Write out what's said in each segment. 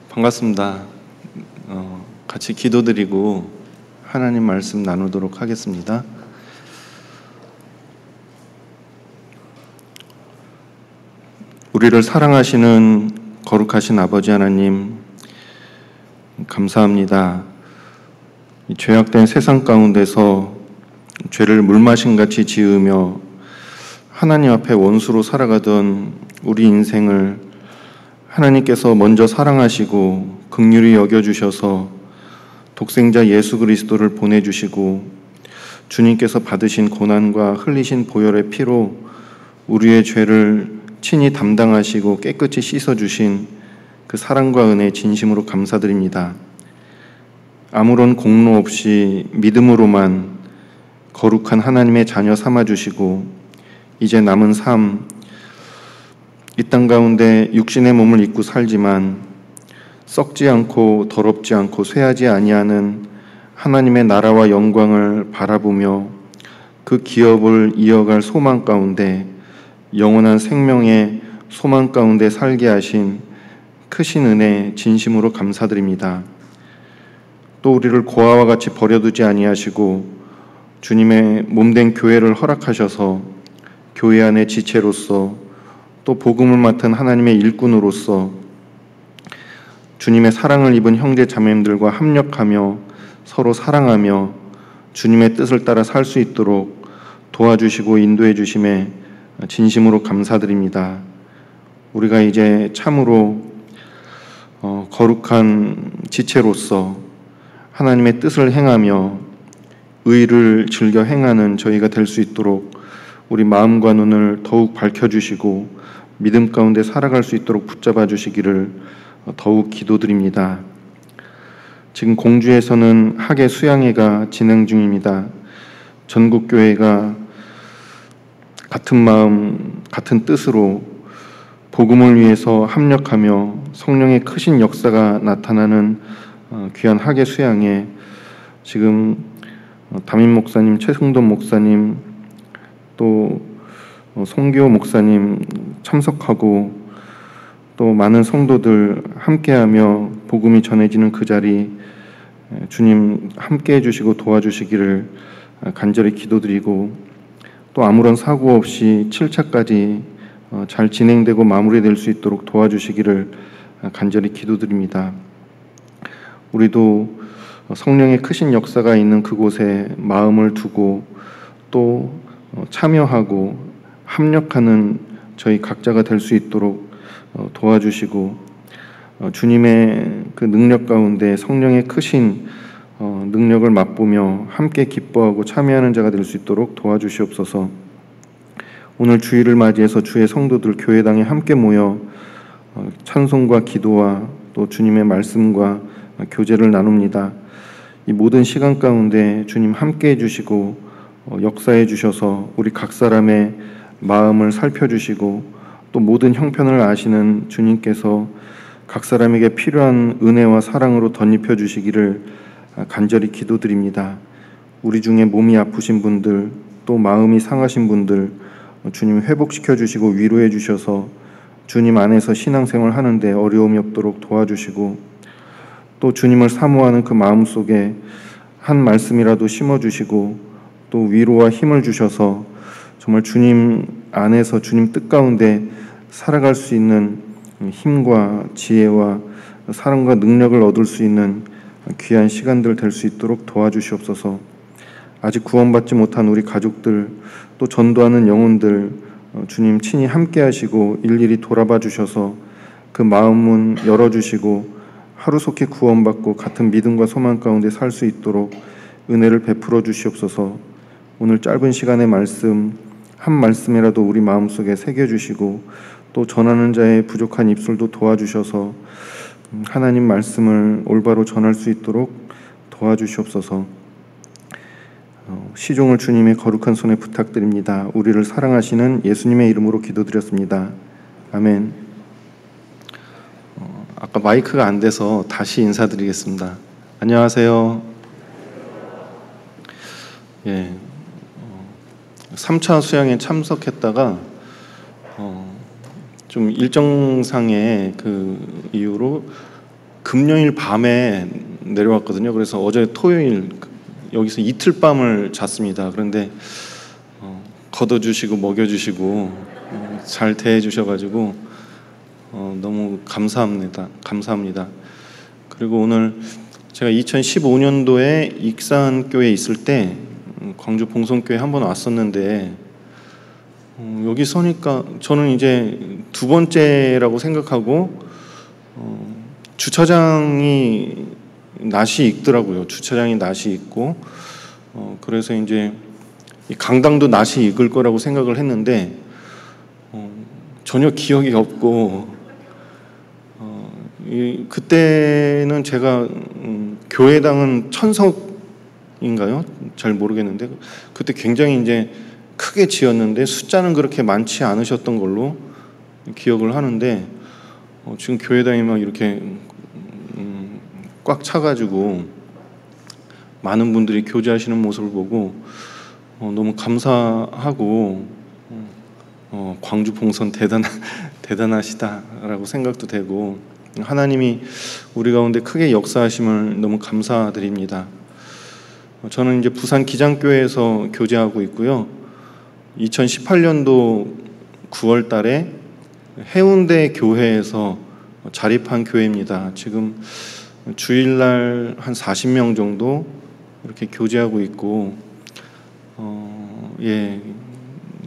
반갑습니다. 같이 기도드리고 하나님 말씀 나누도록 하겠습니다. 우리를 사랑하시는 거룩하신 아버지 하나님, 감사합니다. 이 죄악된 세상 가운데서 죄를 물마신같이 지으며 하나님 앞에 원수로 살아가던 우리 인생을 하나님께서 먼저 사랑하시고 긍휼히 여겨주셔서 독생자 예수 그리스도를 보내주시고 주님께서 받으신 고난과 흘리신 보혈의 피로 우리의 죄를 친히 담당하시고 깨끗이 씻어주신 그 사랑과 은혜 진심으로 감사드립니다. 아무런 공로 없이 믿음으로만 거룩한 하나님의 자녀 삼아주시고 이제 남은 삶, 이 땅 가운데 육신의 몸을 입고 살지만 썩지 않고 더럽지 않고 쇠하지 아니하는 하나님의 나라와 영광을 바라보며 그 기업을 이어갈 소망 가운데 영원한 생명의 소망 가운데 살게 하신 크신 은혜 진심으로 감사드립니다. 또 우리를 고아와 같이 버려두지 아니하시고 주님의 몸된 교회를 허락하셔서 교회 안의 지체로서 또 복음을 맡은 하나님의 일꾼으로서 주님의 사랑을 입은 형제 자매님들과 합력하며 서로 사랑하며 주님의 뜻을 따라 살 수 있도록 도와주시고 인도해 주심에 진심으로 감사드립니다. 우리가 이제 참으로 거룩한 지체로서 하나님의 뜻을 행하며 의를 즐겨 행하는 저희가 될 수 있도록 우리 마음과 눈을 더욱 밝혀주시고 믿음 가운데 살아갈 수 있도록 붙잡아 주시기를 더욱 기도드립니다. 지금 공주에서는 학예 수양회가 진행 중입니다. 전국교회가 같은 마음, 같은 뜻으로 복음을 위해서 합력하며 성령의 크신 역사가 나타나는 귀한 학예 수양회, 지금 담임 목사님, 최승돈 목사님, 또 송기호 목사님 참석하고 또 많은 성도들 함께하며 복음이 전해지는 그 자리 주님 함께해 주시고 도와주시기를 간절히 기도드리고 또 아무런 사고 없이 7차까지 잘 진행되고 마무리될 수 있도록 도와주시기를 간절히 기도드립니다. 우리도 성령의 크신 역사가 있는 그곳에 마음을 두고 또 참여하고 합력하는 저희 각자가 될 수 있도록 도와주시고 주님의 그 능력 가운데 성령의 크신 능력을 맛보며 함께 기뻐하고 참여하는 자가 될 수 있도록 도와주시옵소서. 오늘 주일을 맞이해서 주의 성도들 교회당에 함께 모여 찬송과 기도와 또 주님의 말씀과 교제를 나눕니다. 이 모든 시간 가운데 주님 함께 해주시고 역사해 주셔서 우리 각 사람의 마음을 살펴주시고 또 모든 형편을 아시는 주님께서 각 사람에게 필요한 은혜와 사랑으로 덧입혀 주시기를 간절히 기도드립니다. 우리 중에 몸이 아프신 분들 또 마음이 상하신 분들 주님 회복시켜 주시고 위로해 주셔서 주님 안에서 신앙생활 하는데 어려움이 없도록 도와주시고 또 주님을 사모하는 그 마음속에 한 말씀이라도 심어주시고 또 위로와 힘을 주셔서 정말 주님 안에서 주님 뜻 가운데 살아갈 수 있는 힘과 지혜와 사랑과 능력을 얻을 수 있는 귀한 시간들 될 수 있도록 도와주시옵소서. 아직 구원받지 못한 우리 가족들 또 전도하는 영혼들 주님 친히 함께 하시고 일일이 돌아봐 주셔서 그 마음문 열어주시고 하루속히 구원받고 같은 믿음과 소망 가운데 살 수 있도록 은혜를 베풀어 주시옵소서. 오늘 짧은 시간의 말씀 한 말씀이라도 우리 마음속에 새겨주시고 또 전하는 자의 부족한 입술도 도와주셔서 하나님 말씀을 올바로 전할 수 있도록 도와주시옵소서. 시종을 주님의 거룩한 손에 부탁드립니다. 우리를 사랑하시는 예수님의 이름으로 기도드렸습니다. 아멘. 아까 마이크가 안 돼서 다시 인사드리겠습니다. 안녕하세요. 예, 3차 수양에 참석했다가 좀 일정상의 그 이유로 금요일 밤에 내려왔거든요. 그래서 어제 토요일 여기서 이틀 밤을 잤습니다. 그런데 걷어주시고 먹여주시고 잘 대해주셔가지고 너무 감사합니다. 그리고 오늘 제가 2015년도에 익산교회에 있을 때 광주 봉성교회 한번 왔었는데 여기 서니까 저는 이제 두 번째라고 생각하고 주차장이 낯이 익더라고요. 주차장이 낯이 익고 그래서 이제 강당도 낯이 익을 거라고 생각을 했는데 전혀 기억이 없고 그때는 제가 교회당은 천석인가요? 잘 모르겠는데 그때 굉장히 이제 크게 지었는데 숫자는 그렇게 많지 않으셨던 걸로 기억을 하는데 지금 교회당이 막 이렇게 꽉 차가지고 많은 분들이 교제하시는 모습을 보고 너무 감사하고 광주 봉선 대단하시다라고 생각도 되고 하나님이 우리 가운데 크게 역사하심을 너무 감사드립니다. 저는 이제 부산 기장교회에서 교제하고 있고요. 2018년도 9월 달에 해운대 교회에서 자립한 교회입니다. 지금 주일날 한 40명 정도 이렇게 교제하고 있고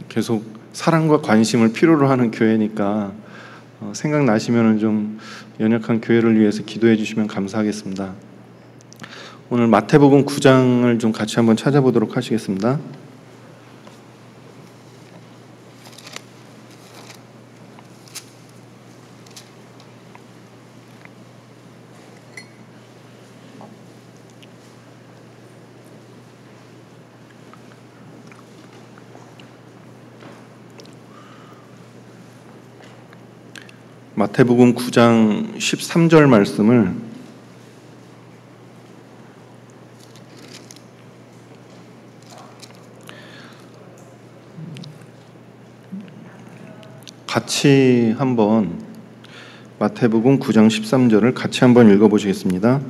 계속 사랑과 관심을 필요로 하는 교회니까 생각나시면은 좀 연약한 교회를 위해서 기도해 주시면 감사하겠습니다. 오늘 마태복음 9장을 좀 같이 한번 찾아보도록 하시겠습니다. 마태복음 9장 13절 말씀을 같이 한번 마태복음 9장 13절을 같이 한번 읽어보시겠습니다.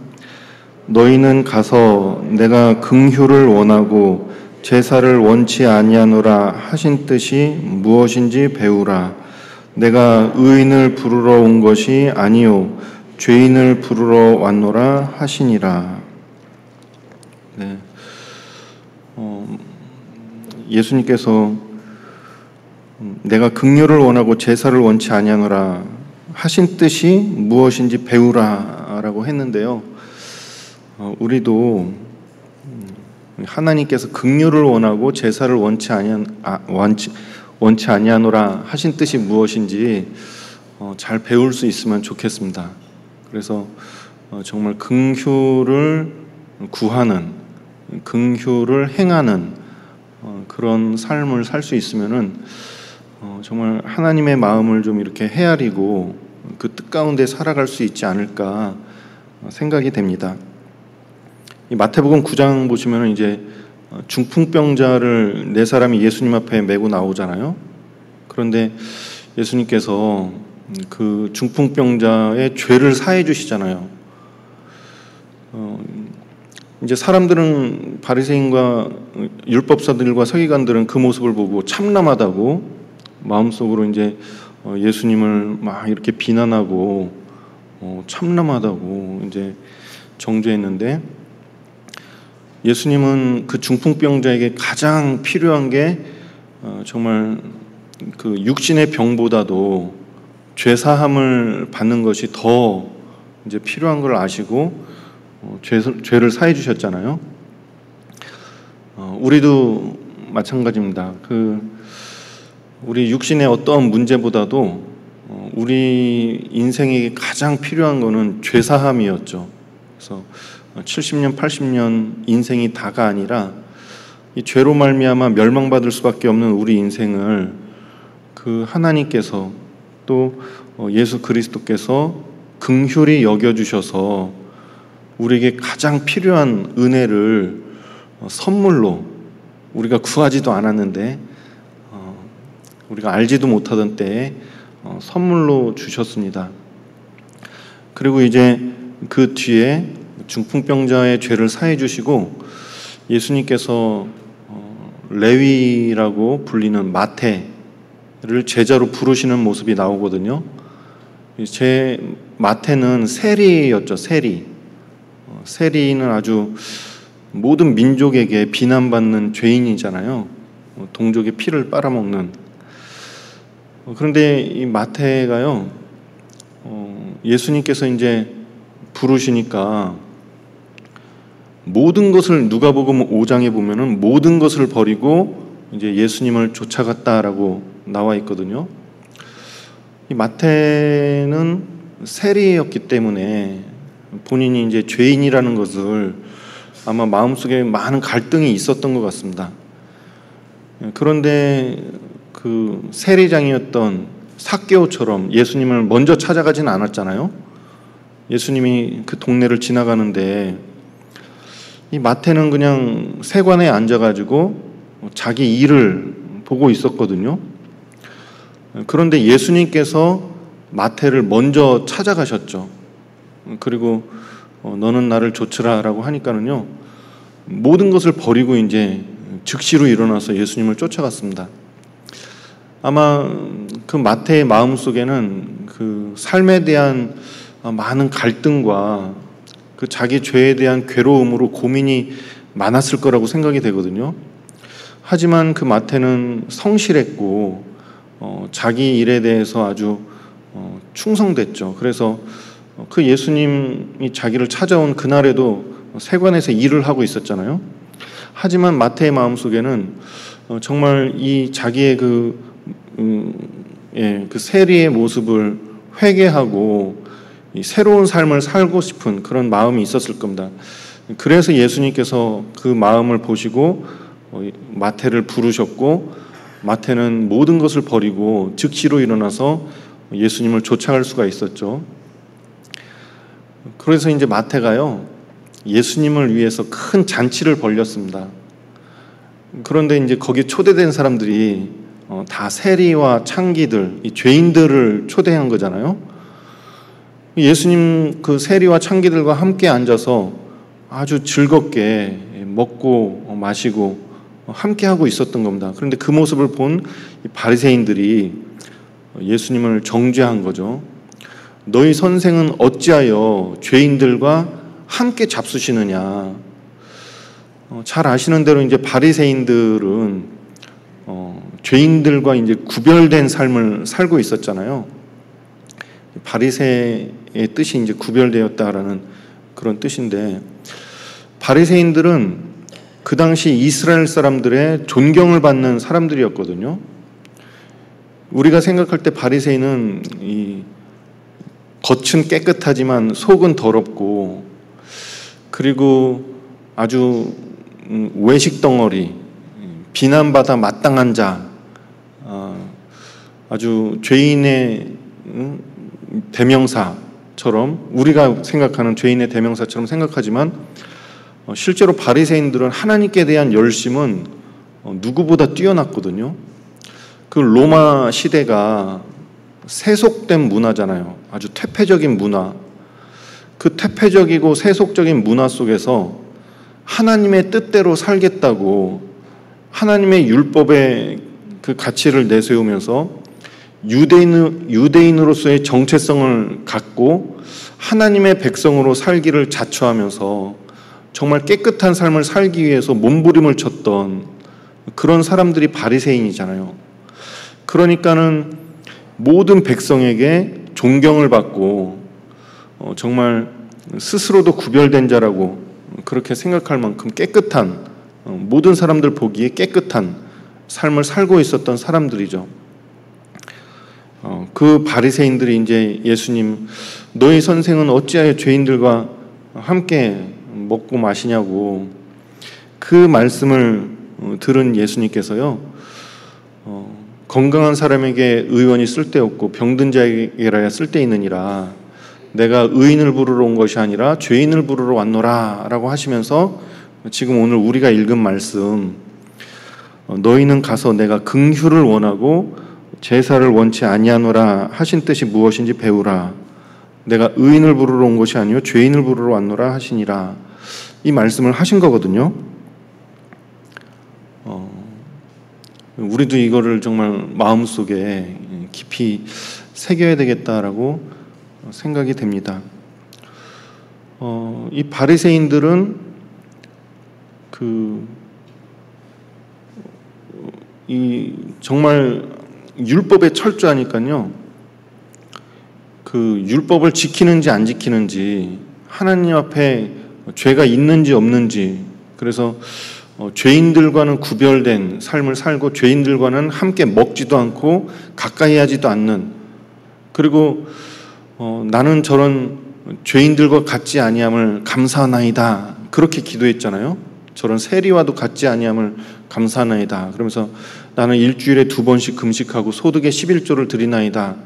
너희는 가서 내가 긍휼을 원하고 제사를 원치 아니하노라 하신 뜻이 무엇인지 배우라. 내가 의인을 부르러 온 것이 아니요 죄인을 부르러 왔노라 하시니라. 네. 예수님께서 내가 긍휼을 원하고 제사를 원치 아니하노라 하신 뜻이 무엇인지 배우라라고 했는데요. 우리도 하나님께서 긍휼을 원하고 제사를 원치 아니하노라 하신 뜻이 무엇인지 잘 배울 수 있으면 좋겠습니다. 그래서 정말 긍휼을 구하는, 긍휼을 행하는 그런 삶을 살 수 있으면은 정말 하나님의 마음을 좀 이렇게 헤아리고 그 뜻 가운데 살아갈 수 있지 않을까 생각이 됩니다. 이 마태복음 9장 보시면은 이제 중풍병자를 네 사람이 예수님 앞에 메고 나오잖아요. 그런데 예수님께서 그 중풍병자의 죄를 사해 주시잖아요. 이제 사람들은 바리새인과 율법사들과 서기관들은 그 모습을 보고 참남하다고 마음속으로 이제 예수님을 막 이렇게 비난하고 참남하다고 이제 정죄했는데 예수님은 그 중풍병자에게 가장 필요한 게 정말 그 육신의 병보다도 죄사함을 받는 것이 더 이제 필요한 걸 아시고 죄를 사해 주셨잖아요. 우리도 마찬가지입니다. 우리 육신의 어떠한 문제보다도 우리 인생에 가장 필요한 거는 죄사함이었죠. 그래서 70년, 80년 인생이 다가 아니라 이 죄로 말미암아 멸망받을 수밖에 없는 우리 인생을 그 하나님께서 또 예수 그리스도께서 긍휼히 여겨주셔서 우리에게 가장 필요한 은혜를 선물로 우리가 구하지도 않았는데 우리가 알지도 못하던 때에 선물로 주셨습니다. 그리고 이제 그 뒤에 중풍병자의 죄를 사해 주시고 예수님께서 레위라고 불리는 마태를 제자로 부르시는 모습이 나오거든요. 제 마태는 세리였죠. 세리는 아주 모든 민족에게 비난받는 죄인이잖아요. 동족의 피를 빨아먹는. 그런데 이 마태가요, 예수님께서 이제 부르시니까 모든 것을, 누가복음 5장에 보면은 모든 것을 버리고 이제 예수님을 쫓아갔다라고 나와 있거든요. 이 마태는 세리였기 때문에 본인이 이제 죄인이라는 것을 아마 마음속에 많은 갈등이 있었던 것 같습니다. 그런데 그 세리장이었던 삭개오처럼 예수님을 먼저 찾아가진 않았잖아요. 예수님이 그 동네를 지나가는데 이 마태는 그냥 세관에 앉아가지고 자기 일을 보고 있었거든요. 그런데 예수님께서 마태를 먼저 찾아가셨죠. 그리고 너는 나를 좇으라라고 하니까는요, 모든 것을 버리고 이제 즉시로 일어나서 예수님을 쫓아갔습니다. 아마 그 마태의 마음속에는 그 삶에 대한 많은 갈등과 그 자기 죄에 대한 괴로움으로 고민이 많았을 거라고 생각이 되거든요. 하지만 그 마태는 성실했고 자기 일에 대해서 아주 충성됐죠. 그래서 그 예수님이 자기를 찾아온 그날에도 세관에서 일을 하고 있었잖아요. 하지만 마태의 마음속에는 정말 이 자기의 그 세리의 모습을 회개하고 이 새로운 삶을 살고 싶은 그런 마음이 있었을 겁니다. 그래서 예수님께서 그 마음을 보시고 마태를 부르셨고, 마태는 모든 것을 버리고 즉시로 일어나서 예수님을 쫓아갈 수가 있었죠. 그래서 이제 마태가요, 예수님을 위해서 큰 잔치를 벌렸습니다. 그런데 이제 거기에 초대된 사람들이 다 세리와 창기들, 이 죄인들을 초대한 거잖아요. 예수님 그 세리와 창기들과 함께 앉아서 아주 즐겁게 먹고 마시고 함께 하고 있었던 겁니다. 그런데 그 모습을 본 바리새인들이 예수님을 정죄한 거죠. 너희 선생은 어찌하여 죄인들과 함께 잡수시느냐. 잘 아시는 대로 이제 바리새인들은 죄인들과 이제 구별된 삶을 살고 있었잖아요. 바리새의 뜻이 이제 구별되었다라는 그런 뜻인데, 바리새인들은 그 당시 이스라엘 사람들의 존경을 받는 사람들이었거든요. 우리가 생각할 때 바리새인은 이 겉은 깨끗하지만 속은 더럽고, 그리고 아주 외식 덩어리, 비난받아 마땅한 자, 아주 죄인의 대명사처럼, 우리가 생각하는 죄인의 대명사처럼 생각하지만 실제로 바리새인들은 하나님께 대한 열심은 누구보다 뛰어났거든요. 그 로마 시대가 세속된 문화잖아요. 아주 퇴폐적인 문화. 그 퇴폐적이고 세속적인 문화 속에서 하나님의 뜻대로 살겠다고 하나님의 율법의 그 가치를 내세우면서 유대인으로서의 정체성을 갖고 하나님의 백성으로 살기를 자처하면서 정말 깨끗한 삶을 살기 위해서 몸부림을 쳤던 그런 사람들이 바리새인이잖아요. 그러니까는 모든 백성에게 존경을 받고 정말 스스로도 구별된 자라고 그렇게 생각할 만큼 깨끗한, 모든 사람들 보기에 깨끗한 삶을 살고 있었던 사람들이죠. 그 바리새인들이 이제 예수님, 너희 선생은 어찌하여 죄인들과 함께 먹고 마시냐고, 그 말씀을 들은 예수님께서요, 건강한 사람에게 의원이 쓸데없고 병든 자에게라야 쓸데있느니라, 내가 의인을 부르러 온 것이 아니라 죄인을 부르러 왔노라 라고 하시면서 지금 오늘 우리가 읽은 말씀, 너희는 가서 내가 긍휼을 원하고 제사를 원치 아니하노라 하신 뜻이 무엇인지 배우라. 내가 의인을 부르러 온 것이 아니요 죄인을 부르러 왔노라 하시니라. 이 말씀을 하신 거거든요. 우리도 이거를 정말 마음속에 깊이 새겨야 되겠다라고 생각이 됩니다. 이 바리새인들은 정말 율법에 철저하니까요. 그 율법을 지키는지 안 지키는지, 하나님 앞에 죄가 있는지 없는지, 그래서 죄인들과는 구별된 삶을 살고 죄인들과는 함께 먹지도 않고 가까이 하지도 않는, 그리고 나는 저런 죄인들과 같지 아니함을 감사하나이다, 그렇게 기도했잖아요. 저런 세리와도 같지 아니함을 감사하나이다. 그러면서 나는 일주일에 2번씩 금식하고 소득의 11조를 드리나이다.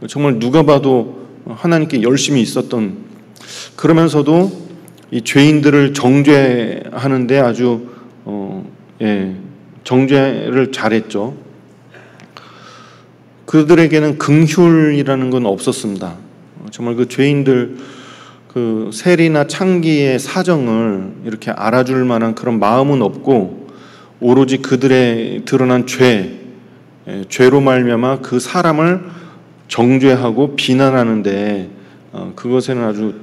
정말 누가 봐도 하나님께 열심히 있었던, 그러면서도 이 죄인들을 정죄하는데 아주 정죄를 잘했죠. 그들에게는 긍휼이라는 건 없었습니다. 정말 그 죄인들, 그 세리나 창기의 사정을 이렇게 알아줄 만한 그런 마음은 없고, 오로지 그들의 드러난 죄로 말미암아 그 사람을 정죄하고 비난하는데 그것에는 아주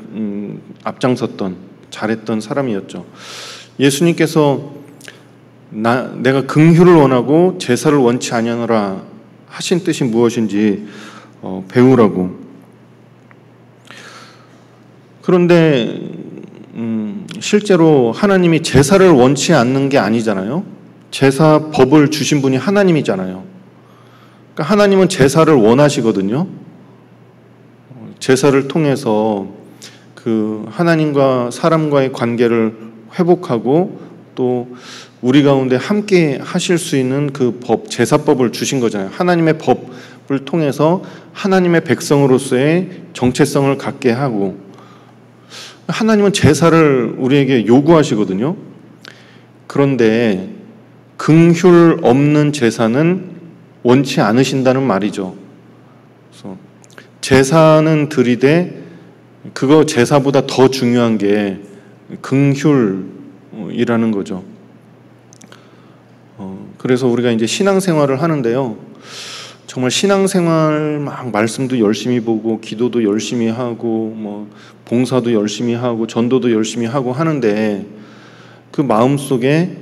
앞장섰던, 잘했던 사람이었죠. 예수님께서 내가 긍휼을 원하고 제사를 원치 아니하노라 하신 뜻이 무엇인지 배우라고. 그런데 실제로 하나님이 제사를 원치 않는 게 아니잖아요. 제사 법을 주신 분이 하나님이잖아요. 그러니까 하나님은 제사를 원하시거든요. 제사를 통해서 그 하나님과 사람과의 관계를 회복하고 또 우리 가운데 함께 하실 수 있는 그 법, 제사법을 주신 거잖아요. 하나님의 법을 통해서 하나님의 백성으로서의 정체성을 갖게 하고, 하나님은 제사를 우리에게 요구하시거든요. 그런데 긍휼 없는 제사는 원치 않으신다는 말이죠. 그래서 제사는 드리되 그거 제사보다 더 중요한 게 긍휼이라는 거죠. 그래서 우리가 이제 신앙생활을 하는데요. 정말 신앙생활 막 말씀도 열심히 보고 기도도 열심히 하고 뭐 봉사도 열심히 하고 전도도 열심히 하고 하는데 그 마음속에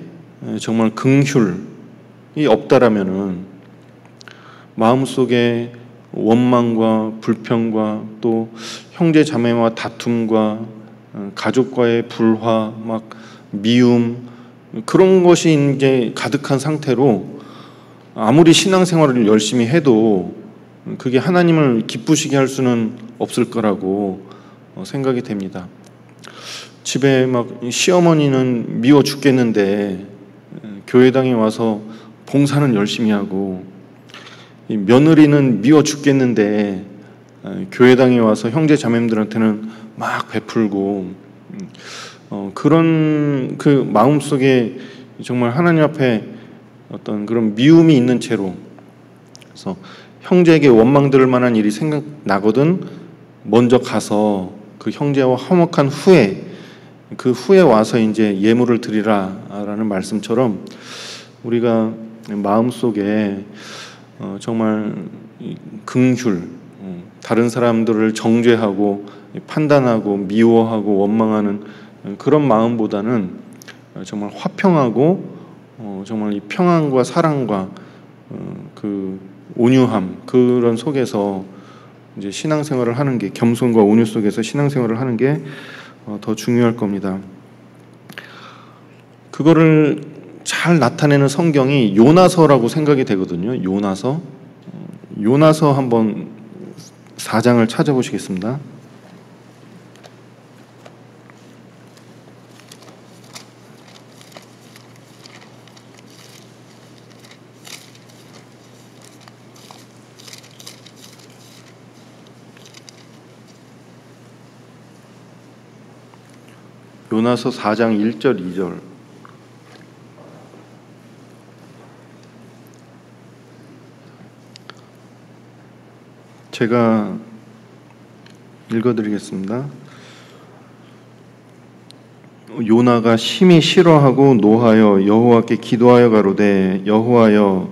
정말 긍휼이 없다라면은 마음속에 원망과 불평과 또 형제 자매와 다툼과 가족과의 불화, 막 미움, 그런 것이 이제 가득한 상태로 아무리 신앙생활을 열심히 해도 그게 하나님을 기쁘시게 할 수는 없을 거라고 생각이 됩니다. 집에 막 시어머니는 미워 죽겠는데 교회당에 와서 봉사는 열심히 하고, 며느리는 미워 죽겠는데 교회당에 와서 형제 자매들한테는 막 베풀고, 그런 그 마음속에 정말 하나님 앞에 어떤 그런 미움이 있는 채로, 그래서 형제에게 원망 들을 만한 일이 생각나거든 먼저 가서 그 형제와 화목한 후에, 그 후에 와서 이제 예물을 드리라라는 말씀처럼 우리가 마음속에 정말 긍휼, 다른 사람들을 정죄하고 판단하고 미워하고 원망하는 그런 마음보다는 정말 화평하고 정말 이 평안과 사랑과 그 온유함, 그런 속에서 이제 신앙생활을 하는 게, 겸손과 온유 속에서 신앙생활을 하는 게 더 중요할 겁니다. 그거를 잘 나타내는 성경이 요나서라고 생각이 되거든요. 요나서 한번 4장을 찾아보시겠습니다. 요나서 4장 1절 2절. 제가 읽어드리겠습니다. 요나가 심히 싫어하고 노하여 여호와께 기도하여 가로되 여호와여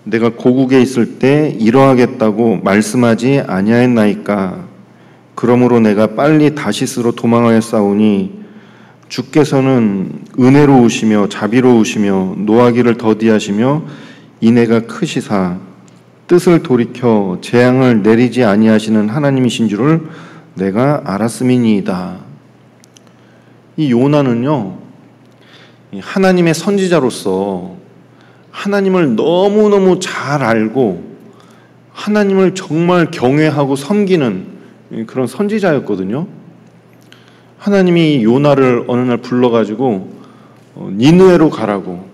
내가 고국에 있을 때 이러하겠다고 말씀하지 아니하였나이까. 그러므로 내가 빨리 다시스로 도망하였사오니 주께서는 은혜로우시며 자비로우시며 노하기를 더디하시며 인애가 크시사 뜻을 돌이켜 재앙을 내리지 아니하시는 하나님이신 줄을 내가 알았음이니이다. 이 요나는요, 하나님의 선지자로서 하나님을 너무너무 잘 알고 하나님을 정말 경외하고 섬기는 그런 선지자였거든요. 하나님이 요나를 어느 날 불러가지고 니느웨로 가라고,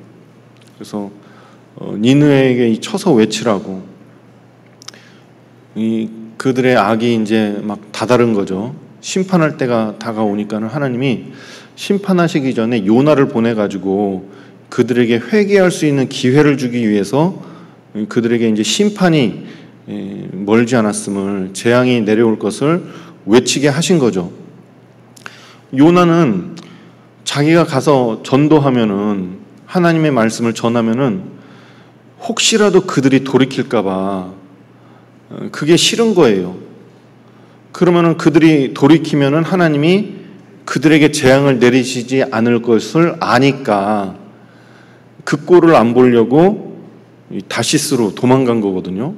그래서 니느웨에게 쳐서 외치라고, 그들의 악이 이제 막 다다른 거죠. 심판할 때가 다가오니까는 하나님이 심판하시기 전에 요나를 보내가지고 그들에게 회개할 수 있는 기회를 주기 위해서 그들에게 이제 심판이 멀지 않았음을, 재앙이 내려올 것을 외치게 하신 거죠. 요나는 자기가 가서 전도하면은, 하나님의 말씀을 전하면은 혹시라도 그들이 돌이킬까봐 그게 싫은 거예요. 그러면은 그들이 돌이키면은 하나님이 그들에게 재앙을 내리시지 않을 것을 아니까 그 꼴을 안 보려고 다시스로 도망간 거거든요.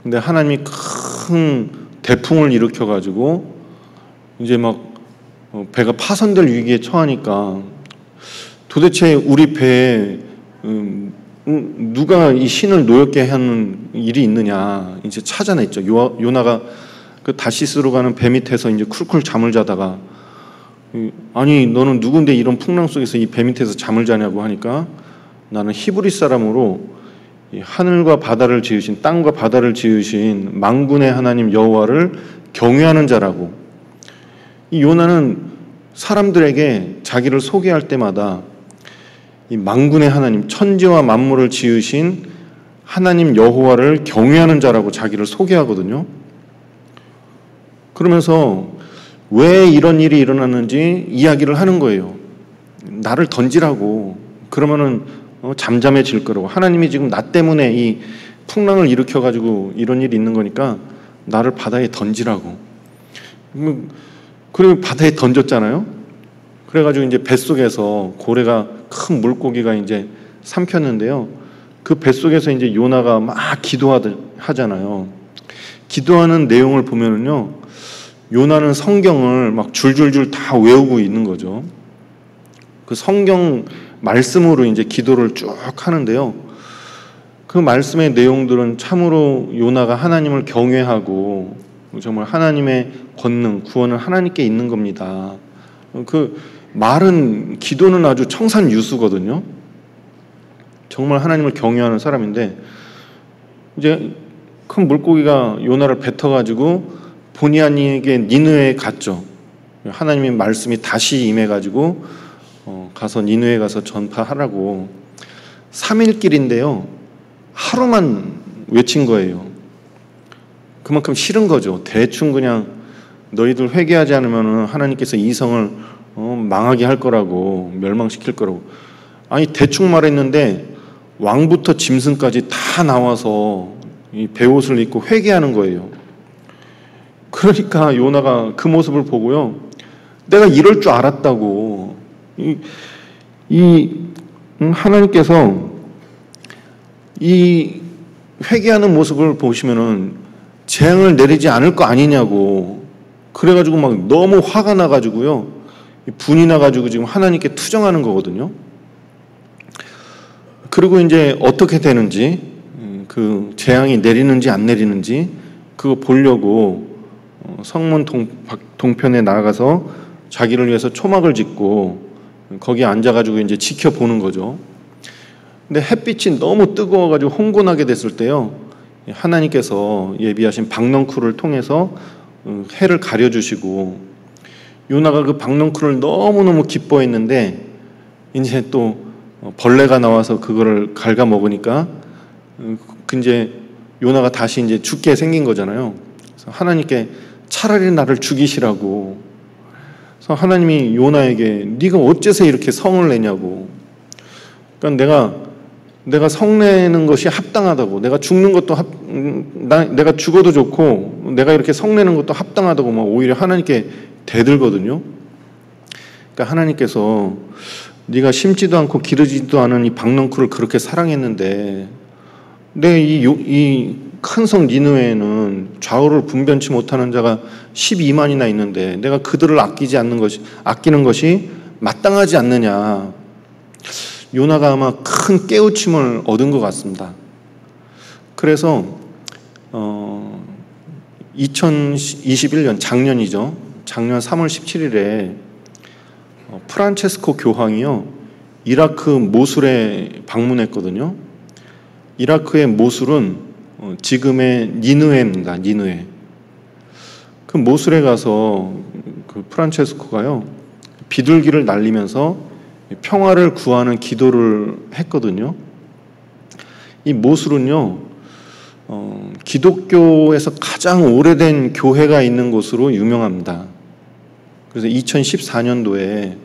근데 하나님이 큰 대풍을 일으켜가지고 이제 막 배가 파손될 위기에 처하니까 도대체 우리 배에 누가 이 신을 노엽게 하는 일이 있느냐 이제 찾아냈죠. 요나가 그 다시스로 가는 배 밑에서 이제 쿨쿨 잠을 자다가, 아니 너는 누군데 이런 풍랑 속에서 이 배 밑에서 잠을 자냐고 하니까, 나는 히브리 사람으로 하늘과 바다를 지으신, 땅과 바다를 지으신 만군의 하나님 여호와를 경외하는 자라고. 이 요나는 사람들에게 자기를 소개할 때마다 이 만군의 하나님, 천지와 만물을 지으신 하나님 여호와를 경외하는 자라고 자기를 소개하거든요. 그러면서 왜 이런 일이 일어났는지 이야기를 하는 거예요. 나를 던지라고. 그러면은 잠잠해질 거라고. 하나님이 지금 나 때문에 이 풍랑을 일으켜가지고 이런 일이 있는 거니까 나를 바다에 던지라고. 그리고 바다에 던졌잖아요. 그래가지고 이제 뱃속에서 고래가, 큰 물고기가 이제 삼켰는데요. 그 뱃속에서 이제 요나가 막 기도하잖아요. 기도하는 내용을 보면은요, 요나는 성경을 막 줄줄줄 다 외우고 있는 거죠. 그 성경 말씀으로 이제 기도를 쭉 하는데요. 그 말씀의 내용들은 참으로 요나가 하나님을 경외하고 정말 하나님의 권능, 구원은 하나님께 있는 겁니다. 그 말은, 기도는 아주 청산유수거든요. 정말 하나님을 경외하는 사람인데, 이제 큰 물고기가 요나를 뱉어가지고 본의 아니게 니느웨에 갔죠. 하나님의 말씀이 다시 임해가지고 가서 니느웨에 가서 전파하라고. 3일 길인데요, 하루만 외친 거예요. 그만큼 싫은 거죠. 대충 그냥 너희들 회개하지 않으면 하나님께서 이 성을 망하게 할 거라고, 멸망시킬 거라고. 아니 대충 말했는데 왕부터 짐승까지 다 나와서 이 베옷을 입고 회개하는 거예요. 그러니까 요나가 그 모습을 보고요, 내가 이럴 줄 알았다고. 하나님께서 이 회개하는 모습을 보시면은 재앙을 내리지 않을 거 아니냐고. 그래가지고 막 너무 화가 나가지고요, 분이 나가지고 지금 하나님께 투정하는 거거든요. 그리고 이제 어떻게 되는지, 그 재앙이 내리는지 안 내리는지 그거 보려고 성문 동편에 나가서 자기를 위해서 초막을 짓고 거기에 앉아가지고 이제 지켜보는 거죠. 근데 햇빛이 너무 뜨거워가지고 홍곤하게 됐을 때요, 하나님께서 예비하신 박넝쿨을 통해서 해를 가려주시고, 요나가 그 박넝쿨을 너무너무 기뻐했는데 이제 또 벌레가 나와서 그거를 갉아먹으니까 이제 요나가 다시 이제 죽게 생긴 거잖아요. 그래서 하나님께 차라리 나를 죽이시라고. 그래서 하나님이 요나에게 네가 어째서 이렇게 성을 내냐고. 그러니까 내가 성내는 것이 합당하다고. 내가 죽는 것도 내가 죽어도 좋고 내가 이렇게 성내는 것도 합당하다고 막 오히려 하나님께 대들거든요. 그러니까 하나님께서 네가 심지도 않고 기르지도 않은 이 박넝쿨을 그렇게 사랑했는데 내 이 큰 성 니느웨에는 좌우를 분변치 못하는 자가 12만이나 있는데 내가 그들을 아끼는 것이 마땅하지 않느냐. 요나가 아마 큰 깨우침을 얻은 것 같습니다. 그래서 2021년 작년이죠. 작년 3월 17일에 프란체스코 교황이요 이라크 모술에 방문했거든요. 이라크의 모술은 지금의 니느웨입니다. 니느웨. 그 모술에 가서 그 프란체스코가요 비둘기를 날리면서 평화를 구하는 기도를 했거든요. 이 모술은요 기독교에서 가장 오래된 교회가 있는 곳으로 유명합니다. 그래서 2014년도에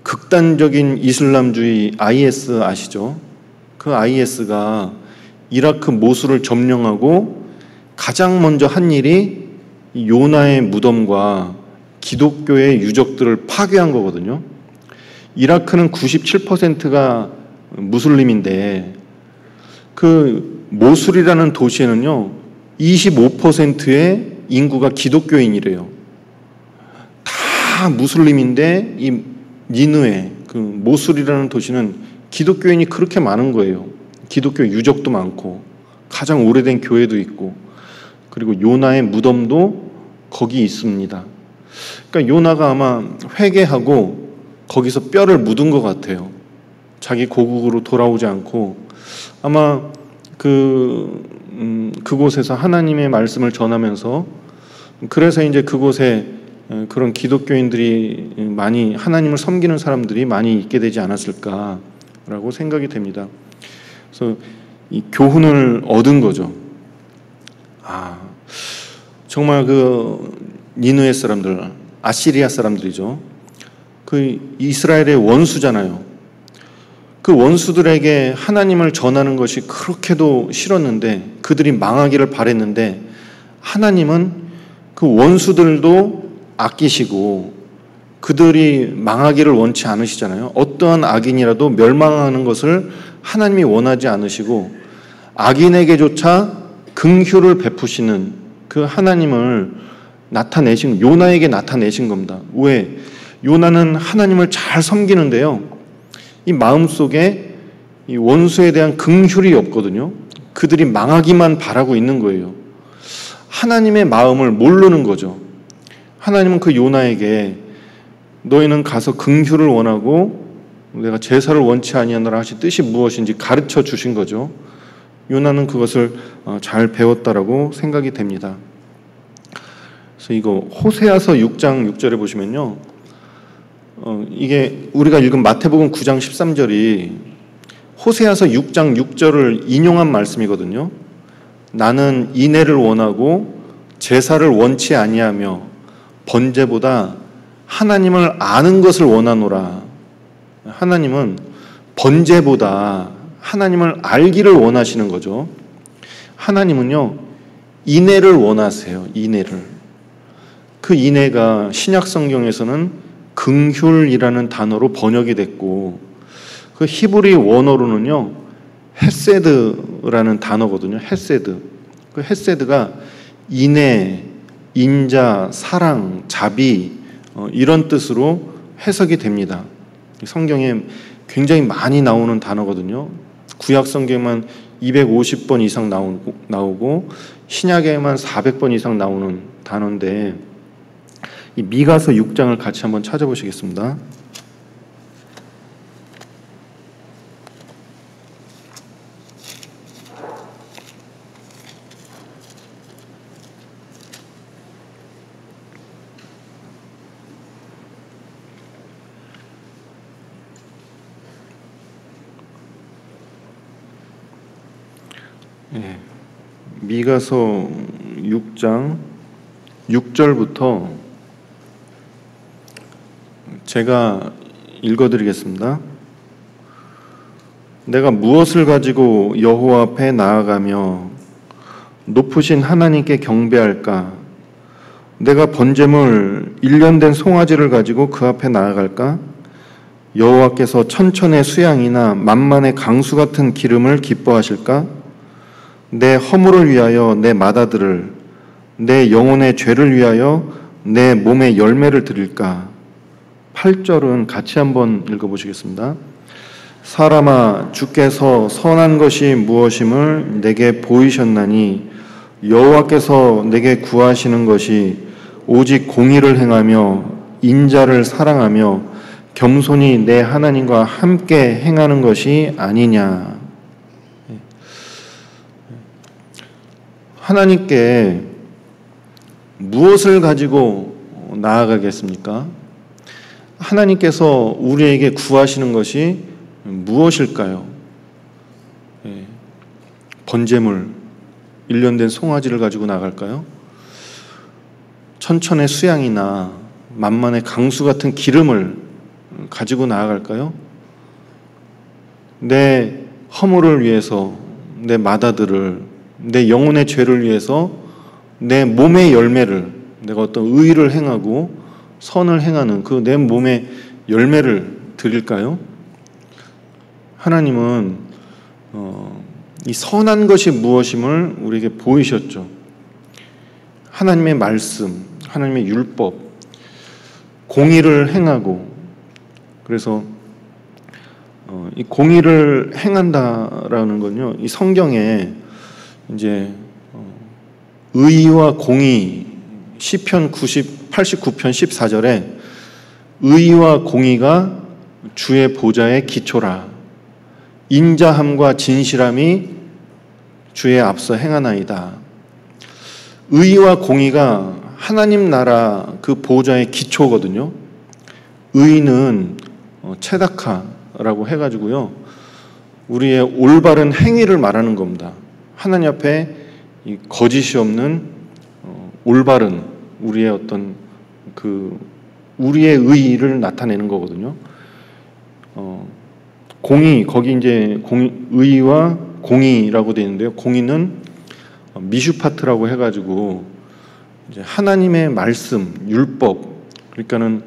극단적인 이슬람주의 IS 아시죠? 그 IS가 이라크 모술을 점령하고 가장 먼저 한 일이 요나의 무덤과 기독교의 유적들을 파괴한 거거든요. 이라크는 97%가 무슬림인데 그 모술이라는 도시에는요 25%의 인구가 기독교인이래요. 다 무슬림인데 이 니느웨 그 모술이라는 도시는 기독교인이 그렇게 많은 거예요. 기독교 유적도 많고 가장 오래된 교회도 있고 그리고 요나의 무덤도 거기 있습니다. 그러니까 요나가 아마 회개하고 거기서 뼈를 묻은 것 같아요. 자기 고국으로 돌아오지 않고 아마 그곳에서 하나님의 말씀을 전하면서 그래서 이제 그곳에 그런 기독교인들이 많이 하나님을 섬기는 사람들이 많이 있게 되지 않았을까라고 생각이 됩니다. 그래서 이 교훈을 얻은 거죠. 정말 그 니느웨 사람들, 아시리아 사람들이죠. 그 이스라엘의 원수잖아요. 그 원수들에게 하나님을 전하는 것이 그렇게도 싫었는데 그들이 망하기를 바랬는데 하나님은 그 원수들도 아끼시고 그들이 망하기를 원치 않으시잖아요. 어떠한 악인이라도 멸망하는 것을 하나님이 원하지 않으시고 악인에게조차 긍휼을 베푸시는 그 하나님을 요나에게 나타내신 겁니다. 왜? 요나는 하나님을 잘 섬기는데요. 이 마음속에 이 원수에 대한 긍휼이 없거든요. 그들이 망하기만 바라고 있는 거예요. 하나님의 마음을 모르는 거죠. 하나님은 그 요나에게 너희는 가서 긍휼을 원하고 내가 제사를 원치 아니하노라 하신 뜻이 무엇인지 가르쳐 주신 거죠. 요나는 그것을 잘 배웠다라고 생각이 됩니다. 그래서 이거 호세아서 6장 6절에 보시면요. 이게 우리가 읽은 마태복음 9장 13절이 호세아서 6장 6절을 인용한 말씀이거든요. 나는 인애를 원하고 제사를 원치 아니하며 번제보다 하나님을 아는 것을 원하노라. 하나님은 번제보다 하나님을 알기를 원하시는 거죠. 하나님은요 인애를 원하세요. 인애를. 그 인애가 신약 성경에서는 긍휼이라는 단어로 번역이 됐고 그 히브리 원어로는요 헤세드라는 단어거든요. 헤세드. 그 헤세드가 인애, 인자, 사랑, 자비 이런 뜻으로 해석이 됩니다. 성경에 굉장히 많이 나오는 단어거든요. 구약 성경만 250번 이상 나오고 신약에만 400번 이상 나오는 단어인데 이 미가서 6장을 같이 한번 찾아보시겠습니다. 예, 미가서 6장 6절부터 제가 읽어드리겠습니다. 내가 무엇을 가지고 여호와 앞에 나아가며 높으신 하나님께 경배할까? 내가 번제물 1년 된 송아지를 가지고 그 앞에 나아갈까? 여호와께서 천천의 수양이나 만만의 강수 같은 기름을 기뻐하실까? 내 허물을 위하여 내 맏아들을, 내 영혼의 죄를 위하여 내 몸의 열매를 드릴까? 8절은 같이 한번 읽어보시겠습니다. 사람아, 주께서 선한 것이 무엇임을 내게 보이셨나니 여호와께서 내게 구하시는 것이 오직 공의를 행하며 인자를 사랑하며 겸손히 내 하나님과 함께 행하는 것이 아니냐. 하나님께 무엇을 가지고 나아가겠습니까? 하나님께서 우리에게 구하시는 것이 무엇일까요? 번제물 1년 된 송아지를 가지고 나갈까요? 천천의 수양이나 만만의 강수 같은 기름을 가지고 나아갈까요? 내 허물을 위해서 내 맏아들을, 내 영혼의 죄를 위해서 내 몸의 열매를, 내가 어떤 의를 행하고 선을 행하는 그 내 몸의 열매를 드릴까요? 하나님은 이 선한 것이 무엇임을 우리에게 보이셨죠. 하나님의 말씀, 하나님의 율법, 공의를 행하고, 그래서 이 공의를 행한다라는 건요, 이 성경에 이제 의와 공의, 시편 89편 14절에 의와 공의가 주의 보좌의 기초라, 인자함과 진실함이 주의 앞서 행하나이다. 의와 공의가 하나님 나라 그 보좌의 기초거든요. 의는 체다카라고 해가지고요, 우리의 올바른 행위를 말하는 겁니다. 하나님 앞에 이 거짓이 없는 올바른 우리의 어떤 그 우리의 의의를 나타내는 거거든요. 공의, 거기 이제 의와 공의라고 되어 있는데요. 공의는 미슈파트라고 해가지고 이제 하나님의 말씀, 율법, 그러니까는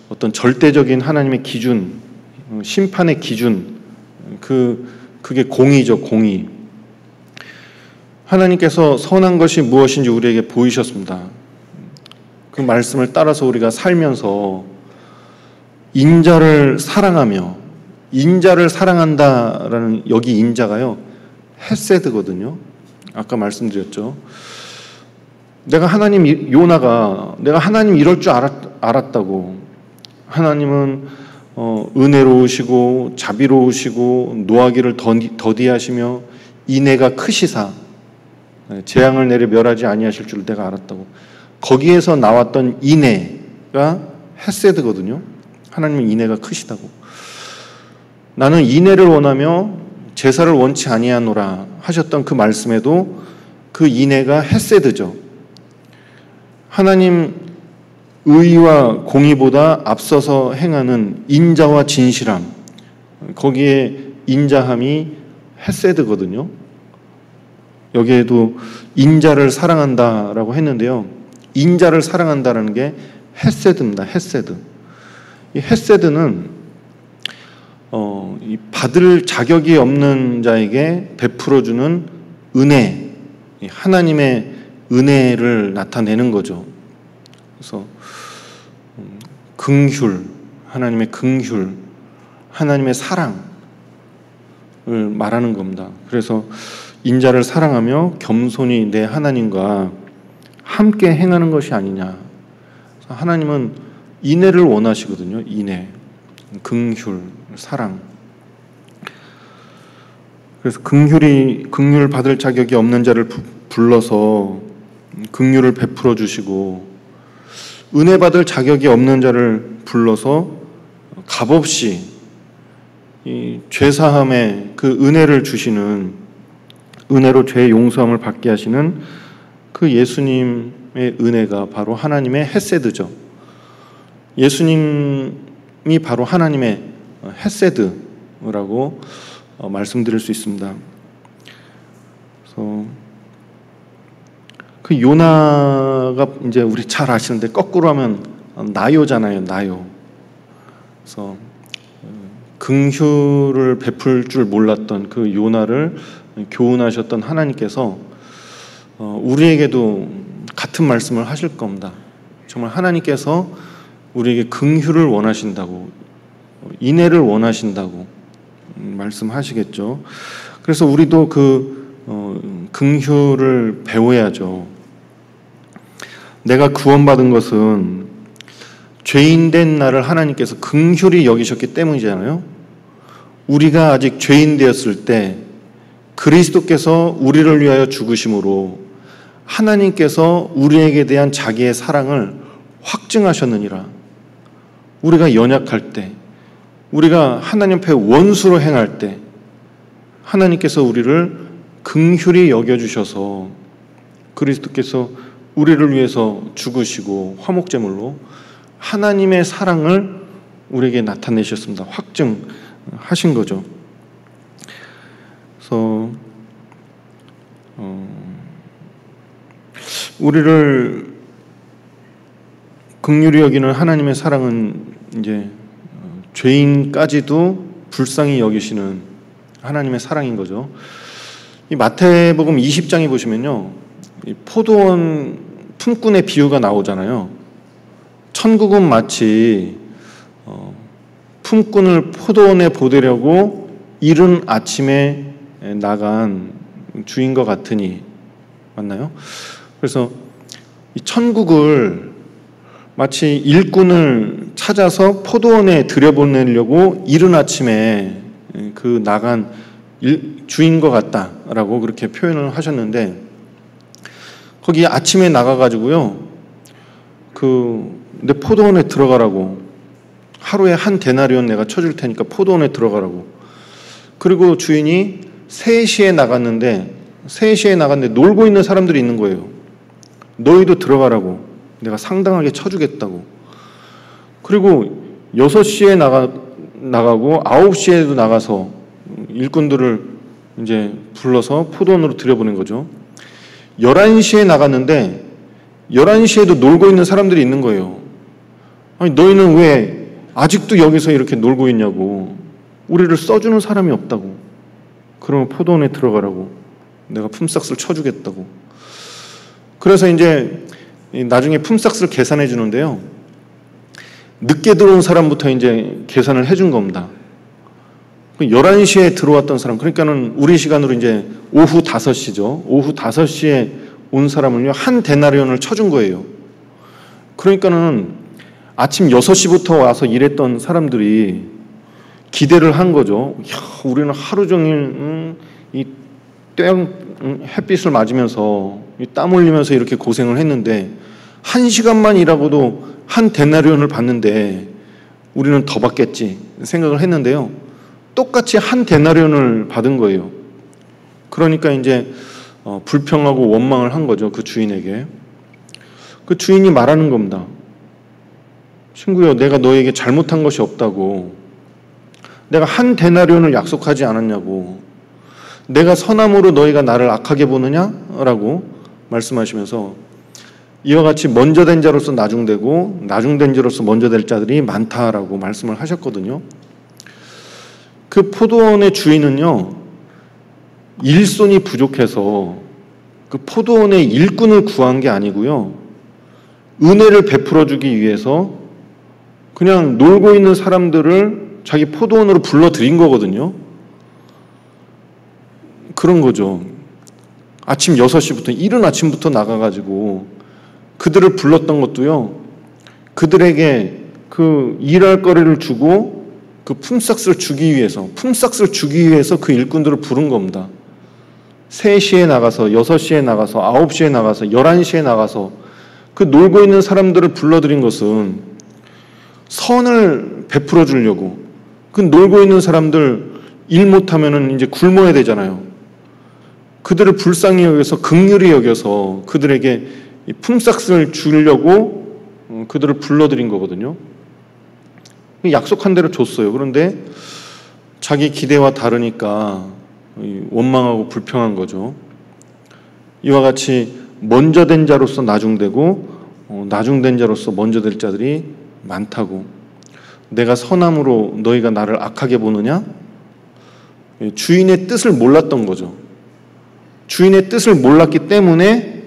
어떤 절대적인 하나님의 기준, 심판의 기준, 그게 공의죠, 공의. 하나님께서 선한 것이 무엇인지 우리에게 보이셨습니다. 그 말씀을 따라서 우리가 살면서 인자를 사랑하며, 인자를 사랑한다라는 여기 인자가요, 헤세드거든요. 아까 말씀드렸죠. 내가 하나님 이럴 줄 알았다고. 하나님은 은혜로우시고 자비로우시고 노하기를 더디하시며 인애가 크시사 재앙을 내려 멸하지 아니하실 줄 내가 알았다고. 거기에서 나왔던 인애가 헤세드거든요. 하나님은 인애가 크시다고. 나는 인애를 원하며 제사를 원치 아니하노라 하셨던 그 말씀에도 그 인애가 헤세드죠. 하나님 의와 공의보다 앞서서 행하는 인자와 진실함, 거기에 인자함이 헤세드거든요. 여기에도 인자를 사랑한다라고 했는데요, 인자를 사랑한다라는 게 헤세드입니다. 헤세드. 이 헤세드는 이 받을 자격이 없는 자에게 베풀어주는 은혜, 하나님의 은혜를 나타내는 거죠. 그래서 긍휼, 하나님의 긍휼, 하나님의 사랑을 말하는 겁니다. 그래서 인자를 사랑하며 겸손히 내 하나님과 함께 행하는 것이 아니냐. 하나님은 인애를 원하시거든요. 인애, 긍휼, 사랑. 그래서 긍휼을 받을 자격이 없는 자를 불러서 긍휼을 베풀어 주시고, 은혜 받을 자격이 없는 자를 불러서 값없이 이 죄사함의 그 은혜를 주시는 은혜로 죄의 용서함을 받게 하시는 그 예수님의 은혜가 바로 하나님의 헤세드죠. 예수님이 바로 하나님의 헤세드라고 말씀드릴 수 있습니다. 그래서 그 요나가 이제 우리 잘 아시는데 거꾸로 하면 나요잖아요, 나요. 그래서 긍휼을 베풀 줄 몰랐던 그 요나를 교훈하셨던 하나님께서 우리에게도 같은 말씀을 하실 겁니다. 정말 하나님께서 우리에게 긍휼을 원하신다고, 인애를 원하신다고 말씀하시겠죠. 그래서 우리도 그 긍휼을 배워야죠. 내가 구원받은 것은 죄인된 나를 하나님께서 긍휼히 여기셨기 때문이잖아요. 우리가 아직 죄인 되었을 때 그리스도께서 우리를 위하여 죽으심으로 하나님께서 우리에게 대한 자기의 사랑을 확증하셨느니라. 우리가 연약할 때, 우리가 하나님 앞에 원수로 행할 때 하나님께서 우리를 긍휼히 여겨주셔서 그리스도께서 우리를 위해서 죽으시고 화목제물로 하나님의 사랑을 우리에게 나타내셨습니다. 확증하신 거죠. 그래서 우리를 긍휼히 여기는 하나님의 사랑은 이제 죄인까지도 불쌍히 여기시는 하나님의 사랑인 거죠. 이 마태복음 20장에 보시면요, 이 포도원 품꾼의 비유가 나오잖아요. 천국은 마치 품꾼을 포도원에 보내려고 이른 아침에 나간 주인과 같으니, 맞나요? 그래서 이 천국을 마치 일꾼을 찾아서 포도원에 들여보내려고 이른 아침에 그 나간 주인과 같다라고 그렇게 표현을 하셨는데, 거기 아침에 나가가지고요, 내 포도원에 들어가라고, 하루에 한 데나리온 내가 쳐줄 테니까 포도원에 들어가라고. 그리고 주인이 3시에 나갔는데 놀고 있는 사람들이 있는 거예요. 너희도 들어가라고, 내가 상당하게 쳐주겠다고. 그리고 6시에 나가고 9시에도 나가서 일꾼들을 이제 불러서 포도원으로 들여보낸 거죠. 11시에 나갔는데 11시에도 놀고 있는 사람들이 있는 거예요. 아니, 너희는 왜 아직도 여기서 이렇게 놀고 있냐고. 우리를 써주는 사람이 없다고. 그러면 포도원에 들어가라고, 내가 품삯을 쳐주겠다고. 그래서 이제 나중에 품삯을 계산해 주는데요, 늦게 들어온 사람부터 이제 계산을 해준 겁니다. 11시에 들어왔던 사람, 그러니까는 우리 시간으로 이제 오후 5시죠. 오후 5시에 온 사람을요, 한 데나리온을 쳐준 거예요. 그러니까는 아침 6시부터 와서 일했던 사람들이 기대를 한 거죠. 야, 우리는 하루 종일 이 햇빛을 맞으면서 땀 흘리면서 이렇게 고생을 했는데 1시간만 일하고도 한 데나리온을 받는데 우리는 더 받겠지 생각을 했는데요, 똑같이 한 데나리온을 받은 거예요. 그러니까 이제 불평하고 원망을 한 거죠, 그 주인에게. 그 주인이 말하는 겁니다. 친구여, 내가 너에게 잘못한 것이 없다고. 내가 한 데나리온을 약속하지 않았냐고. 내가 선함으로 너희가 나를 악하게 보느냐라고 말씀하시면서, 이와 같이 먼저 된 자로서 나중되고 나중된 자로서 먼저 될 자들이 많다라고 말씀을 하셨거든요. 그 포도원의 주인은요, 일손이 부족해서 그 포도원의 일꾼을 구한 게 아니고요, 은혜를 베풀어 주기 위해서 그냥 놀고 있는 사람들을 자기 포도원으로 불러들인 거거든요. 그런 거죠. 아침 6시부터, 이른 아침부터 나가가지고 그들을 불렀던 것도요, 그들에게 그 일할 거리를 주고 그 품삯을 주기 위해서 그 일꾼들을 부른 겁니다. 3시에 나가서, 6시에 나가서, 9시에 나가서, 11시에 나가서 그 놀고 있는 사람들을 불러들인 것은 선을 베풀어 주려고. 그 놀고 있는 사람들 일 못하면은 이제 굶어야 되잖아요. 그들을 불쌍히 여겨서 긍휼히 여겨서 그들에게 이 품삯을 주려고 그들을 불러들인 거거든요. 약속한 대로 줬어요. 그런데 자기 기대와 다르니까 원망하고 불평한 거죠. 이와 같이 먼저 된 자로서 나중되고 나중된 자로서 먼저 될 자들이 많다고. 내가 선함으로 너희가 나를 악하게 보느냐? 주인의 뜻을 몰랐던 거죠. 주인의 뜻을 몰랐기 때문에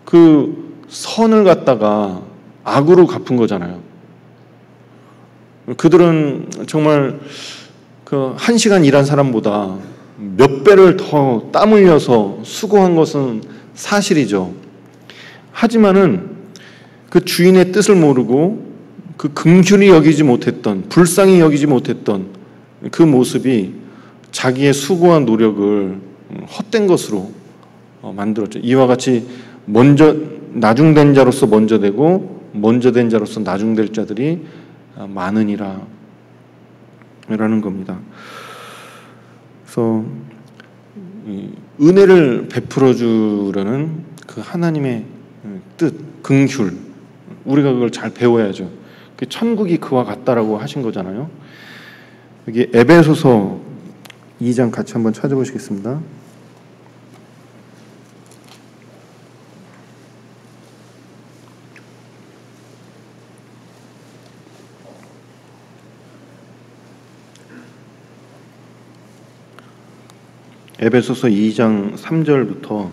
그 선을 갖다가 악으로 갚은 거잖아요. 그들은 정말 그 1시간 일한 사람보다 몇 배를 더 땀 흘려서 수고한 것은 사실이죠. 하지만은 그 주인의 뜻을 모르고 그 긍휼히 여기지 못했던, 불쌍히 여기지 못했던 그 모습이 자기의 수고한 노력을 헛된 것으로 만들었죠. 이와 같이 나중된 자로서 먼저 되고 먼저 된 자로서 나중될 자들이 많으니라 라는 겁니다. 그래서 은혜를 베풀어 주려는 그 하나님의 뜻, 긍휼, 우리가 그걸 잘 배워야죠. 천국이 그와 같다라고 하신 거잖아요. 여기 에베소서 2장 같이 한번 찾아보시겠습니다. 에베소서 2장 3절부터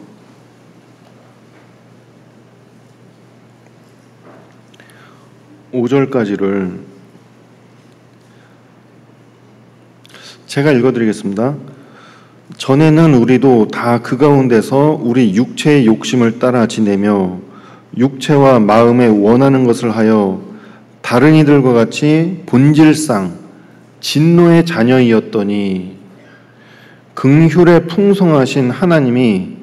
5절까지를 제가 읽어드리겠습니다. 전에는 우리도 다 그 가운데서 우리 육체의 욕심을 따라 지내며 육체와 마음에 원하는 것을 하여 다른 이들과 같이 본질상 진노의 자녀이었더니 긍휼에 풍성하신 하나님이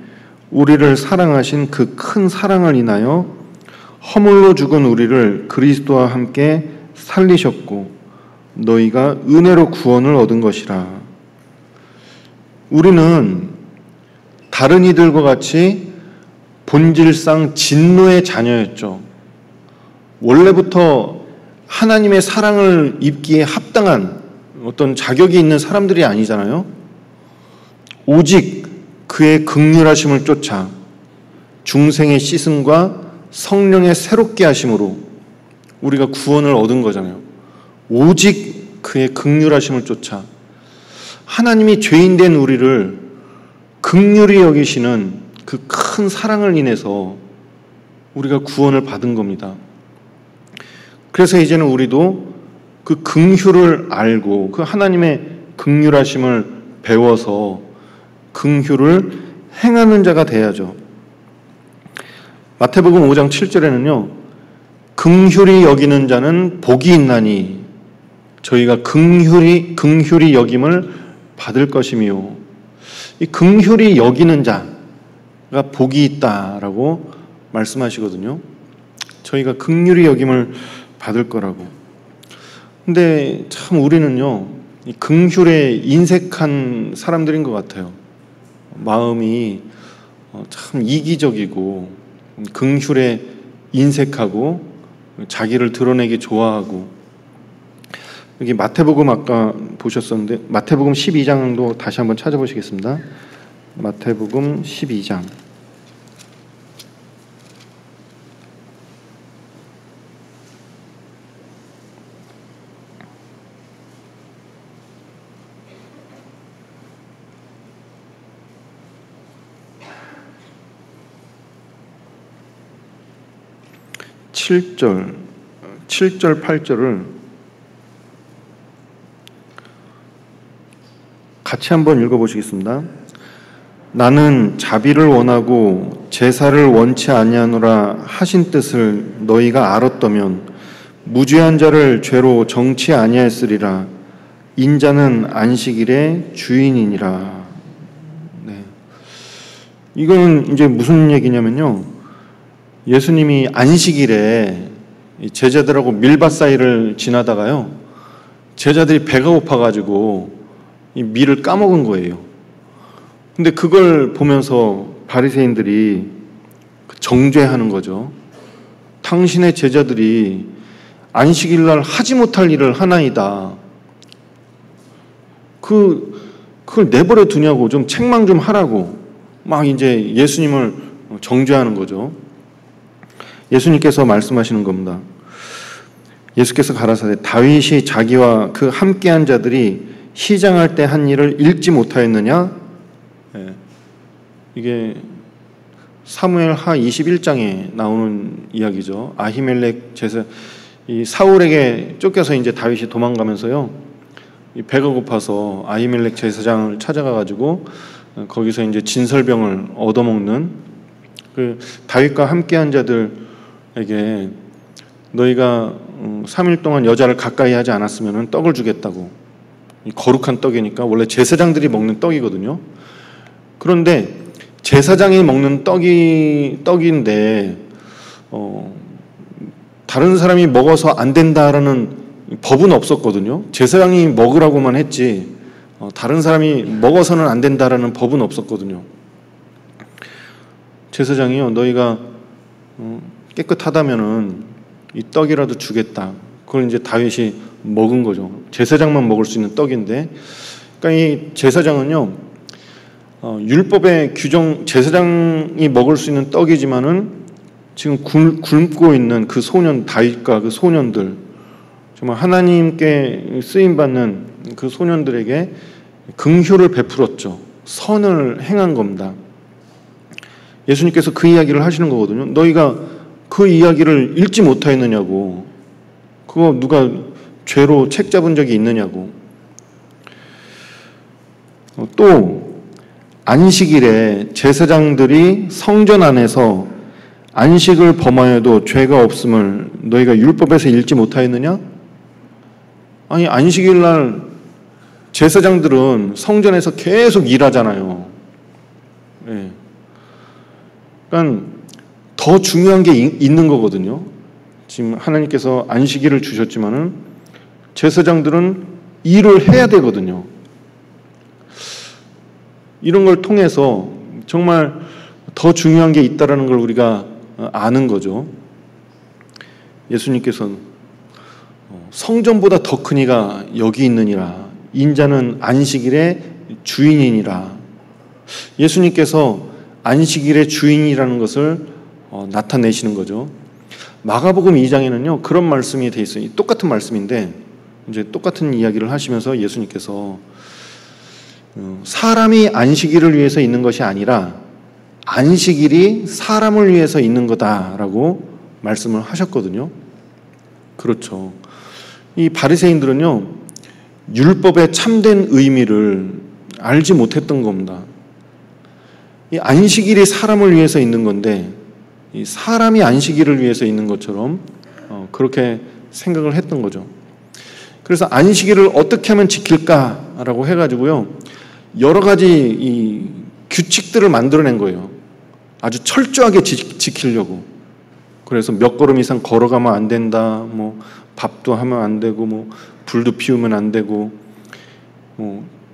우리를 사랑하신 그 큰 사랑을 인하여 허물로 죽은 우리를 그리스도와 함께 살리셨고 너희가 은혜로 구원을 얻은 것이라. 우리는 다른 이들과 같이 본질상 진노의 자녀였죠. 원래부터 하나님의 사랑을 입기에 합당한 어떤 자격이 있는 사람들이 아니잖아요. 오직 그의 긍휼하심을 쫓아 중생의 씻음과 성령의 새롭게 하심으로 우리가 구원을 얻은 거잖아요. 오직 그의 긍휼하심을 쫓아 하나님이 죄인된 우리를 긍휼히 여기시는 그 큰 사랑을 인해서 우리가 구원을 받은 겁니다. 그래서 이제는 우리도 그 긍휼을 알고 그 하나님의 긍휼하심을 배워서 긍휼을 행하는 자가 돼야죠. 마태복음 5장 7절에는요. 긍휼히 여기는 자는 복이 있나니 저희가 긍휼히 여김을 받을 것이며, 이 긍휼히 여기는 자가 복이 있다라고 말씀하시거든요. 저희가 긍휼히 여김을 받을 거라고. 근데 참 우리는요, 이 긍휼에 인색한 사람들인 것 같아요. 마음이 참 이기적이고 긍휼에 인색하고 자기를 드러내기 좋아하고. 여기 마태복음 아까 보셨었는데 마태복음 12장도 다시 한번 찾아보시겠습니다. 마태복음 12장 7절, 8절을 같이 한번 읽어보시겠습니다. 나는 자비를 원하고 제사를 원치 아니하노라 하신 뜻을 너희가 알았더면 무죄한 자를 죄로 정치 아니하였으리라. 인자는 안식일의 주인이니라. 네. 이거는 이제 무슨 얘기냐면요. 예수님이 안식일에 제자들하고 밀밭 사이를 지나다가요, 제자들이 배가 고파가지고 이 밀을 까먹은 거예요. 근데 그걸 보면서 바리새인들이 정죄하는 거죠. 당신의 제자들이 안식일 날 하지 못할 일을 하나이다. 그걸 내버려 두냐고, 좀 책망 좀 하라고 막 이제 예수님을 정죄하는 거죠. 예수님께서 말씀하시는 겁니다. 예수께서 가라사대 다윗이 자기와 그 함께한 자들이 시장할 때 한 일을 읽지 못하였느냐? 이게 사무엘하 21장에 나오는 이야기죠. 아히멜렉 제사, 이 사울에게 쫓겨서 이제 다윗이 도망가면서요, 배가 고파서 아히멜렉 제사장을 찾아가 가지고 거기서 이제 진설병을 얻어먹는 그 다윗과 함께한 자들에게 너희가 3일 동안 여자를 가까이 하지 않았으면 떡을 주겠다고. 거룩한 떡이니까 원래 제사장들이 먹는 떡이거든요. 그런데 제사장이 먹는 떡인데 다른 사람이 먹어서 안 된다라는 법은 없었거든요. 제사장이 먹으라고만 했지 다른 사람이 먹어서는 안 된다라는 법은 없었거든요. 제사장이요, 너희가 깨끗하다면은 이 떡이라도 주겠다. 그걸 이제 다윗이 먹은 거죠. 제사장만 먹을 수 있는 떡인데, 그러니까 이 제사장은요, 율법의 규정, 제사장이 먹을 수 있는 떡이지만은 지금 굶고 있는 그 소년, 다윗과 그 소년들, 정말 하나님께 쓰임받는 그 소년들에게 긍휼을 베풀었죠. 선을 행한 겁니다. 예수님께서 그 이야기를 하시는 거거든요. 너희가 그 이야기를 읽지 못하였느냐고. 그거 누가 죄로 책 잡은 적이 있느냐고. 또 안식일에 제사장들이 성전 안에서 안식을 범하여도 죄가 없음을 너희가 율법에서 읽지 못하였느냐? 아니, 안식일 날 제사장들은 성전에서 계속 일하잖아요. 예. 그러니까 더 중요한 게 있는 거거든요. 지금 하나님께서 안식일을 주셨지만은 제사장들은 일을 해야 되거든요. 이런 걸 통해서 정말 더 중요한 게 있다라는 걸 우리가 아는 거죠. 예수님께서는 성전보다 더 큰 이가 여기 있느니라. 인자는 안식일의 주인이니라. 예수님께서 안식일의 주인이라는 것을 나타내시는 거죠. 마가복음 2장에는요 그런 말씀이 돼 있어요. 똑같은 말씀인데 이제 똑같은 이야기를 하시면서 예수님께서 사람이 안식일을 위해서 있는 것이 아니라 안식일이 사람을 위해서 있는 거다라고 말씀을 하셨거든요. 그렇죠. 이 바리새인들은요 율법의 참된 의미를 알지 못했던 겁니다. 이 안식일이 사람을 위해서 있는 건데 이 사람이 안식일을 위해서 있는 것처럼 그렇게 생각을 했던 거죠. 그래서 안식일을 어떻게 하면 지킬까라고 해가지고요 여러 가지 이 규칙들을 만들어낸 거예요. 아주 철저하게 지키려고. 그래서 몇 걸음 이상 걸어가면 안 된다. 뭐 밥도 하면 안 되고, 뭐 불도 피우면 안 되고,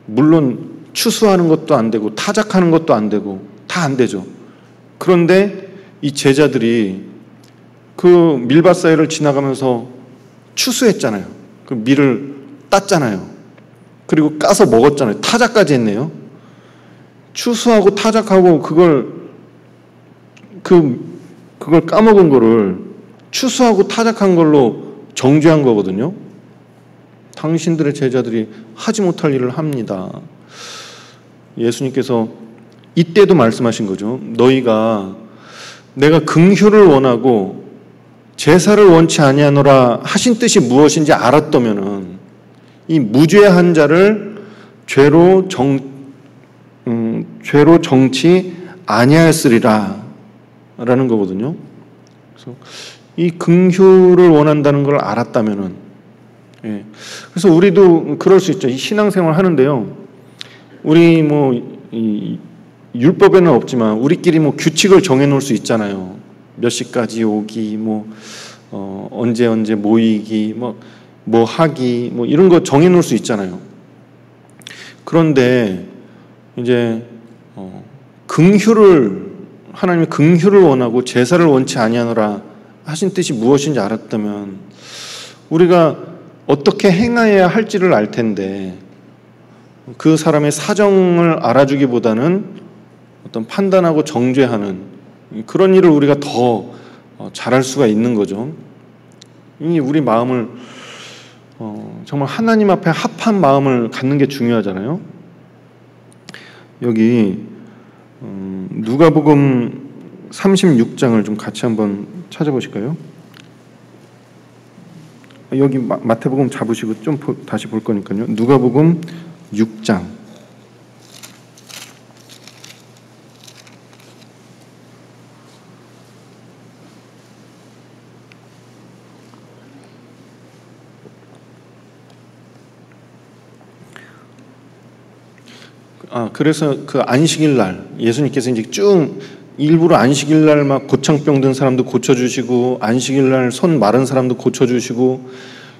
물론 추수하는 것도 안 되고, 타작하는 것도 안 되고, 다 안 되죠. 그런데 이 제자들이 그 밀밭 사이를 지나가면서 추수했잖아요. 그 밀을 땄잖아요. 그리고 까서 먹었잖아요. 타작까지 했네요. 추수하고 타작하고 그걸 까먹은 거를 추수하고 타작한 걸로 정죄한 거거든요. 당신들의 제자들이 하지 못할 일을 합니다. 예수님께서 이때도 말씀하신 거죠. 너희가 내가 긍휼을 원하고 제사를 원치 아니하노라 하신 뜻이 무엇인지 알았다면은 이 무죄한 자를 죄로 정치 아니하였으리라 라는 거거든요. 그래서 이 긍휼을 원한다는 걸 알았다면은, 예. 그래서 우리도 그럴 수 있죠. 이 신앙생활 하는데요. 우리 이 율법에는 없지만 우리끼리 규칙을 정해놓을 수 있잖아요. 몇 시까지 오기, 언제 모이기, 뭐 하기, 이런 거 정해놓을 수 있잖아요. 그런데 이제 하나님이 긍휼을 원하고 제사를 원치 아니하노라 하신 뜻이 무엇인지 알았다면 우리가 어떻게 행하여야 할지를 알 텐데 그 사람의 사정을 알아주기보다는 어떤 판단하고 정죄하는 그런 일을 우리가 더 잘할 수가 있는 거죠. 우리 마음을 정말 하나님 앞에 합한 마음을 갖는 게 중요하잖아요. 여기 누가복음 36장을 좀 같이 한번 찾아보실까요? 여기 마태복음 잡으시고 좀 다시 볼 거니까요. 누가복음 6장. 그래서 그 안식일 날 예수님께서 이제 쭉 일부러 안식일 날 막 고창병 든 사람도 고쳐주시고 안식일 날 손 마른 사람도 고쳐주시고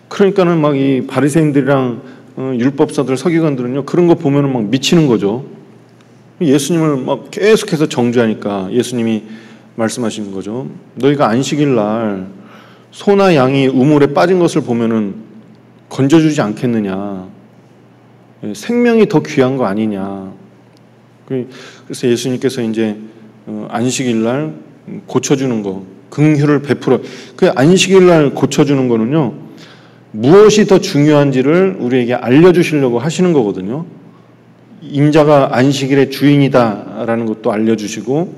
그러니까는 막 이 바리새인들이랑 율법사들 서기관들은요 그런 거 보면은 막 미치는 거죠. 예수님을 막 계속해서 정죄하니까 예수님이 말씀하시는 거죠. 너희가 안식일 날 소나 양이 우물에 빠진 것을 보면은 건져주지 않겠느냐. 생명이 더 귀한 거 아니냐. 그래서 예수님께서 이제 안식일 날 고쳐주는 거, 긍휼을 베풀어. 그 안식일 날 고쳐주는 거는요, 무엇이 더 중요한지를 우리에게 알려주시려고 하시는 거거든요. 인자가 안식일의 주인이다라는 것도 알려주시고,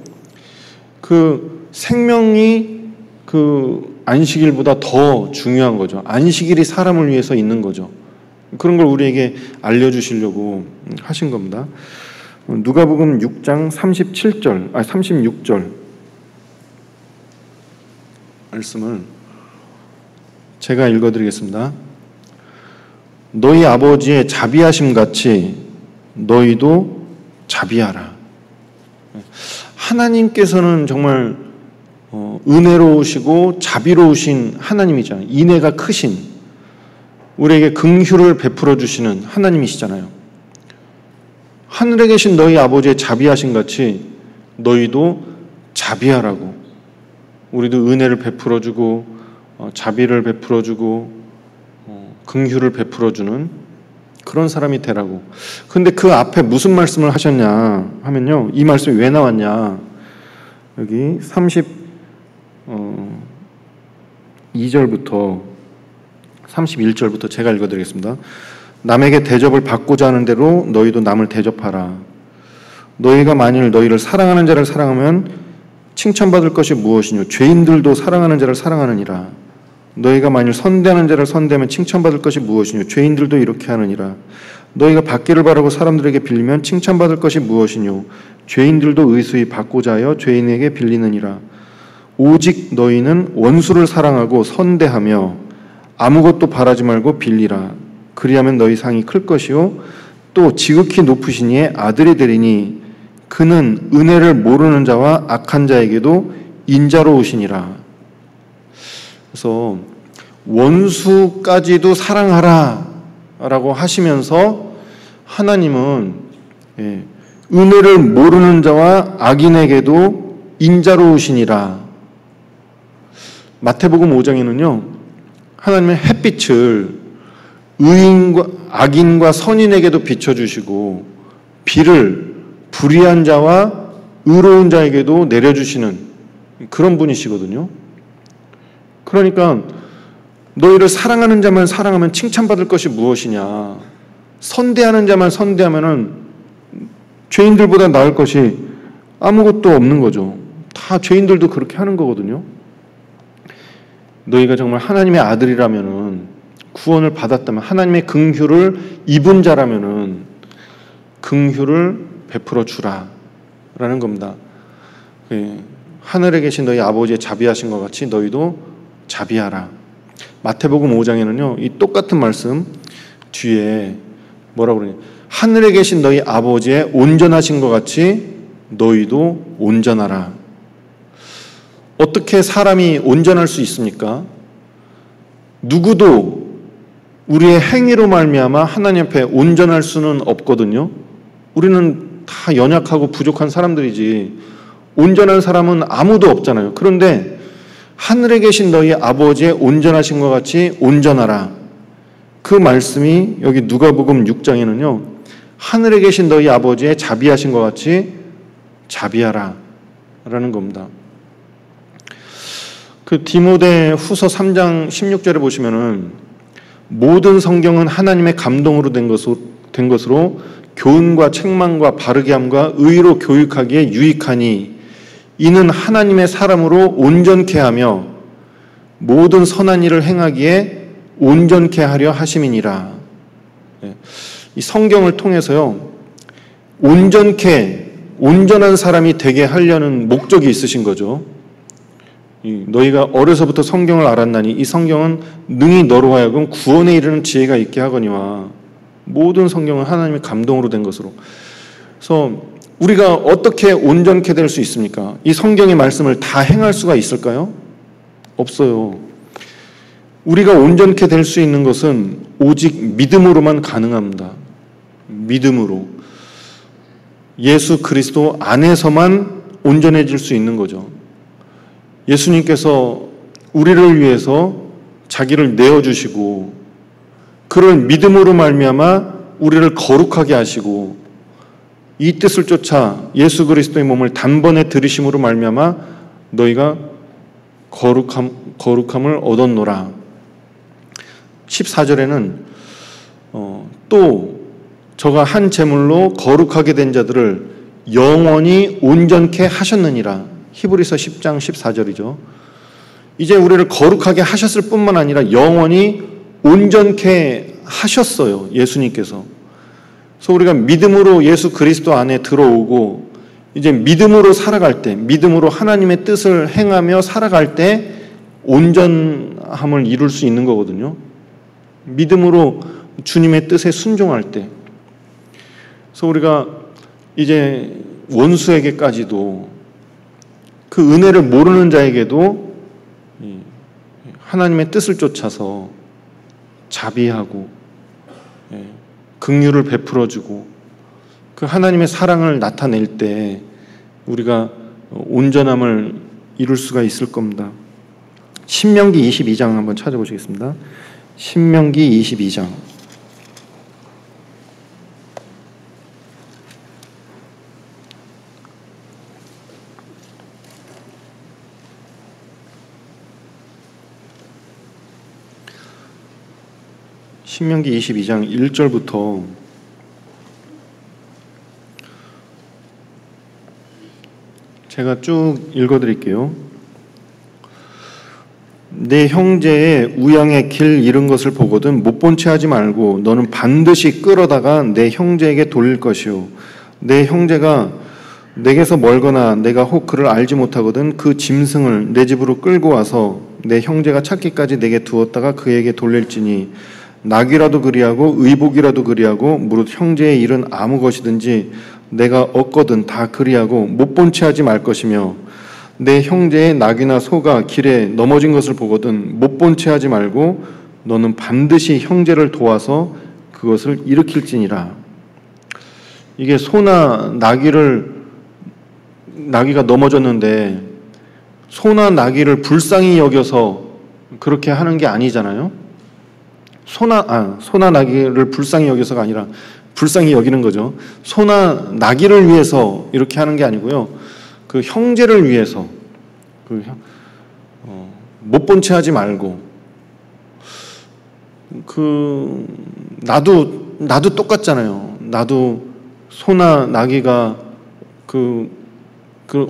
그 생명이 그 안식일보다 더 중요한 거죠. 안식일이 사람을 위해서 있는 거죠. 그런 걸 우리에게 알려주시려고 하신 겁니다. 누가복음 6장 36절 말씀을 제가 읽어드리겠습니다. 너희 아버지의 자비하심 같이 너희도 자비하라. 하나님께서는 정말 은혜로우시고 자비로우신 하나님이잖아요. 인애가 크신 우리에게 긍휼을 베풀어 주시는 하나님이시잖아요. 하늘에 계신 너희 아버지의 자비하심 같이 너희도 자비하라고. 우리도 은혜를 베풀어 주고 자비를 베풀어 주고 긍휼을 베풀어 주는 그런 사람이 되라고. 근데 그 앞에 무슨 말씀을 하셨냐 하면요. 이 말씀이 왜 나왔냐. 여기 32절부터 31절부터 제가 읽어드리겠습니다. 남에게 대접을 받고자 하는 대로 너희도 남을 대접하라. 너희가 만일 너희를 사랑하는 자를 사랑하면 칭찬받을 것이 무엇이뇨? 죄인들도 사랑하는 자를 사랑하느니라. 너희가 만일 선대하는 자를 선대하면 칭찬받을 것이 무엇이뇨? 죄인들도 이렇게 하느니라. 너희가 받기를 바라고 사람들에게 빌리면 칭찬받을 것이 무엇이뇨? 죄인들도 의수히 받고자 하여 죄인에게 빌리느니라. 오직 너희는 원수를 사랑하고 선대하며 아무것도 바라지 말고 빌리라. 그리하면 너희 상이 클 것이요 또 지극히 높으신 이의 아들이 되리니 그는 은혜를 모르는 자와 악한 자에게도 인자로우시니라. 그래서 원수까지도 사랑하라 라고 하시면서 하나님은 은혜를 모르는 자와 악인에게도 인자로우시니라. 마태복음 5장에는요 하나님의 햇빛을 의인과 악인과 선인에게도 비춰주시고 비를 불의한 자와 의로운 자에게도 내려주시는 그런 분이시거든요. 그러니까 너희를 사랑하는 자만 사랑하면 칭찬받을 것이 무엇이냐. 선대하는 자만 선대하면은 죄인들보다 나을 것이 아무것도 없는 거죠. 다 죄인들도 그렇게 하는 거거든요. 너희가 정말 하나님의 아들이라면은 구원을 받았다면 하나님의 긍휼을 입은 자라면은 긍휼을 베풀어 주라라는 겁니다. 하늘에 계신 너희 아버지의 자비하신 것 같이 너희도 자비하라. 마태복음 5장에는요 이 똑같은 말씀 뒤에 뭐라고 그러냐. 하늘에 계신 너희 아버지의 온전하신 것 같이 너희도 온전하라. 어떻게 사람이 온전할 수 있습니까? 누구도 우리의 행위로 말미암아 하나님 앞에 온전할 수는 없거든요. 우리는 다 연약하고 부족한 사람들이지 온전한 사람은 아무도 없잖아요. 그런데 하늘에 계신 너희 아버지의 온전하신 것 같이 온전하라. 그 말씀이 여기 누가복음 6장에는요. 하늘에 계신 너희 아버지의 자비하신 것 같이 자비하라 라는 겁니다. 그 디모데 후서 3장 16절에 보시면은 모든 성경은 하나님의 감동으로 된 것으로 교훈과 책망과 바르게 함과 의로 교육하기에 유익하니 이는 하나님의 사람으로 온전케 하며 모든 선한 일을 행하기에 온전케 하려 하심이니라. 이 성경을 통해서요, 온전한 사람이 되게 하려는 목적이 있으신 거죠. 너희가 어려서부터 성경을 알았나니 이 성경은 능히 너로 하여금 구원에 이르는 지혜가 있게 하거니와 모든 성경은 하나님의 감동으로 된 것으로. 그래서 우리가 어떻게 온전케 될 수 있습니까? 이 성경의 말씀을 다 행할 수가 있을까요? 없어요. 우리가 온전케 될 수 있는 것은 오직 믿음으로만 가능합니다. 믿음으로. 예수 그리스도 안에서만 온전해질 수 있는 거죠. 예수님께서 우리를 위해서 자기를 내어주시고 그런 믿음으로 말미암아 우리를 거룩하게 하시고 이 뜻을 쫓아 예수 그리스도의 몸을 단번에 들이심으로 말미암아 너희가 거룩함을 얻었노라. 14절에는 또 저가 한 제물로 거룩하게 된 자들을 영원히 온전케 하셨느니라. 히브리서 10장 14절이죠. 이제 우리를 거룩하게 하셨을 뿐만 아니라 영원히 온전케 하셨어요. 예수님께서. 그래서 우리가 믿음으로 예수 그리스도 안에 들어오고 이제 믿음으로 살아갈 때, 믿음으로 하나님의 뜻을 행하며 살아갈 때 온전함을 이룰 수 있는 거거든요. 믿음으로 주님의 뜻에 순종할 때. 그래서 우리가 이제 원수에게까지도 그 은혜를 모르는 자에게도 하나님의 뜻을 쫓아서 자비하고 긍휼을 베풀어주고 그 하나님의 사랑을 나타낼 때 우리가 온전함을 이룰 수가 있을 겁니다. 신명기 22장 한번 찾아보시겠습니다. 신명기 22장. 신명기 22장 1절부터 제가 쭉 읽어드릴게요. 내 형제의 우양의 길 잃은 것을 보거든 못 본 채 하지 말고 너는 반드시 끌어다가 내 형제에게 돌릴 것이요 내 형제가 내게서 멀거나 내가 혹 그를 알지 못하거든 그 짐승을 내 집으로 끌고 와서 내 형제가 찾기까지 내게 두었다가 그에게 돌릴지니 낙이라도 그리하고 의복이라도 그리하고 무릇 형제의 일은 아무 것이든지 내가 얻거든 다 그리하고 못 본 채 하지 말 것이며 내 형제의 낙이나 소가 길에 넘어진 것을 보거든 못 본 채 하지 말고 너는 반드시 형제를 도와서 그것을 일으킬지니라. 이게 소나 나귀가 넘어졌는데 소나 나귀를 불쌍히 여겨서 그렇게 하는 게 아니잖아요. 소나 나귀를 불쌍히 여겨서가 아니라 불쌍히 여기는 거죠. 소나 나귀를 위해서 이렇게 하는 게 아니고요. 그 형제를 위해서 못 본 채 하지 말고 나도 똑같잖아요. 나도 소나 나귀가 그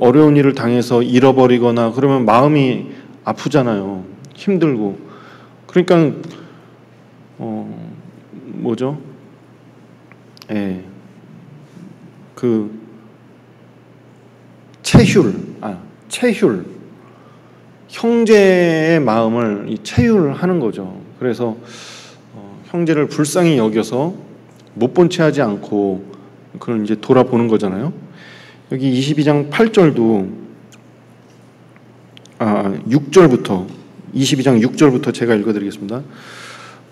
어려운 일을 당해서 잃어버리거나 그러면 마음이 아프잖아요. 힘들고. 그러니까 뭐죠? 체휼. 형제의 마음을 체휼하는 거죠. 그래서 형제를 불쌍히 여겨서 못 본 채 하지 않고 그걸 이제 돌아보는 거잖아요. 여기 22장 8절도 6절부터 22장 6절부터 제가 읽어드리겠습니다.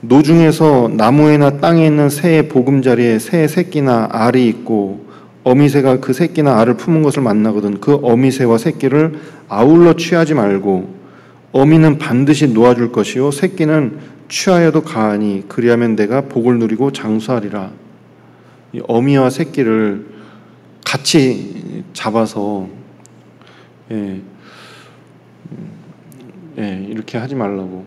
노중에서 나무에나 땅에 있는 새의 보금자리에 새의 새끼나 알이 있고 어미새가 그 새끼나 알을 품은 것을 만나거든 그 어미새와 새끼를 아울러 취하지 말고 어미는 반드시 놓아줄 것이요 새끼는 취하여도 가하니 그리하면 내가 복을 누리고 장수하리라. 이 어미와 새끼를 같이 잡아서 이렇게 하지 말라고.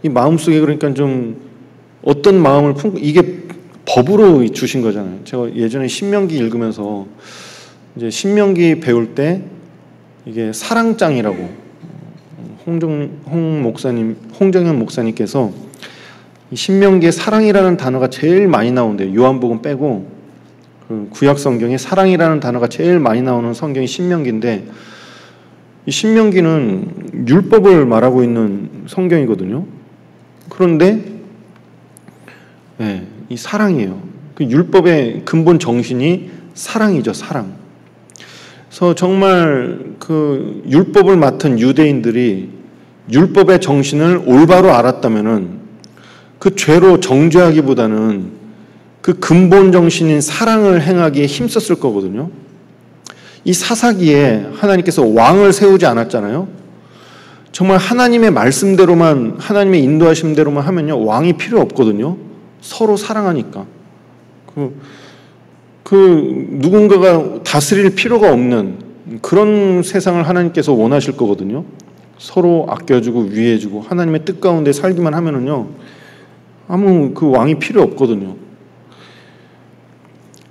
이 마음속에 그러니까 좀 어떤 마음을 품고 이게 법으로 주신 거잖아요. 제가 예전에 신명기 읽으면서 이제 신명기 배울 때 이게 사랑장이라고 홍정현 목사님께서 이 신명기에 사랑이라는 단어가 제일 많이 나온대요. 요한복음 빼고 그 구약 성경에 사랑이라는 단어가 제일 많이 나오는 성경이 신명기인데 이 신명기는 율법을 말하고 있는 성경이거든요. 그런데 이 사랑이에요. 그 율법의 근본 정신이 사랑이죠, 사랑. 그래서 정말 그 율법을 맡은 유대인들이 율법의 정신을 올바로 알았다면은 그 죄로 정죄하기보다는 그 근본 정신인 사랑을 행하기에 힘썼을 거거든요. 이 사사기에 하나님께서 왕을 세우지 않았잖아요. 정말 하나님의 말씀대로만, 하나님의 인도하심대로만 하면요, 왕이 필요 없거든요. 서로 사랑하니까. 누군가가 다스릴 필요가 없는 그런 세상을 하나님께서 원하실 거거든요. 서로 아껴주고 위해주고 하나님의 뜻 가운데 살기만 하면은요, 아무 그 왕이 필요 없거든요.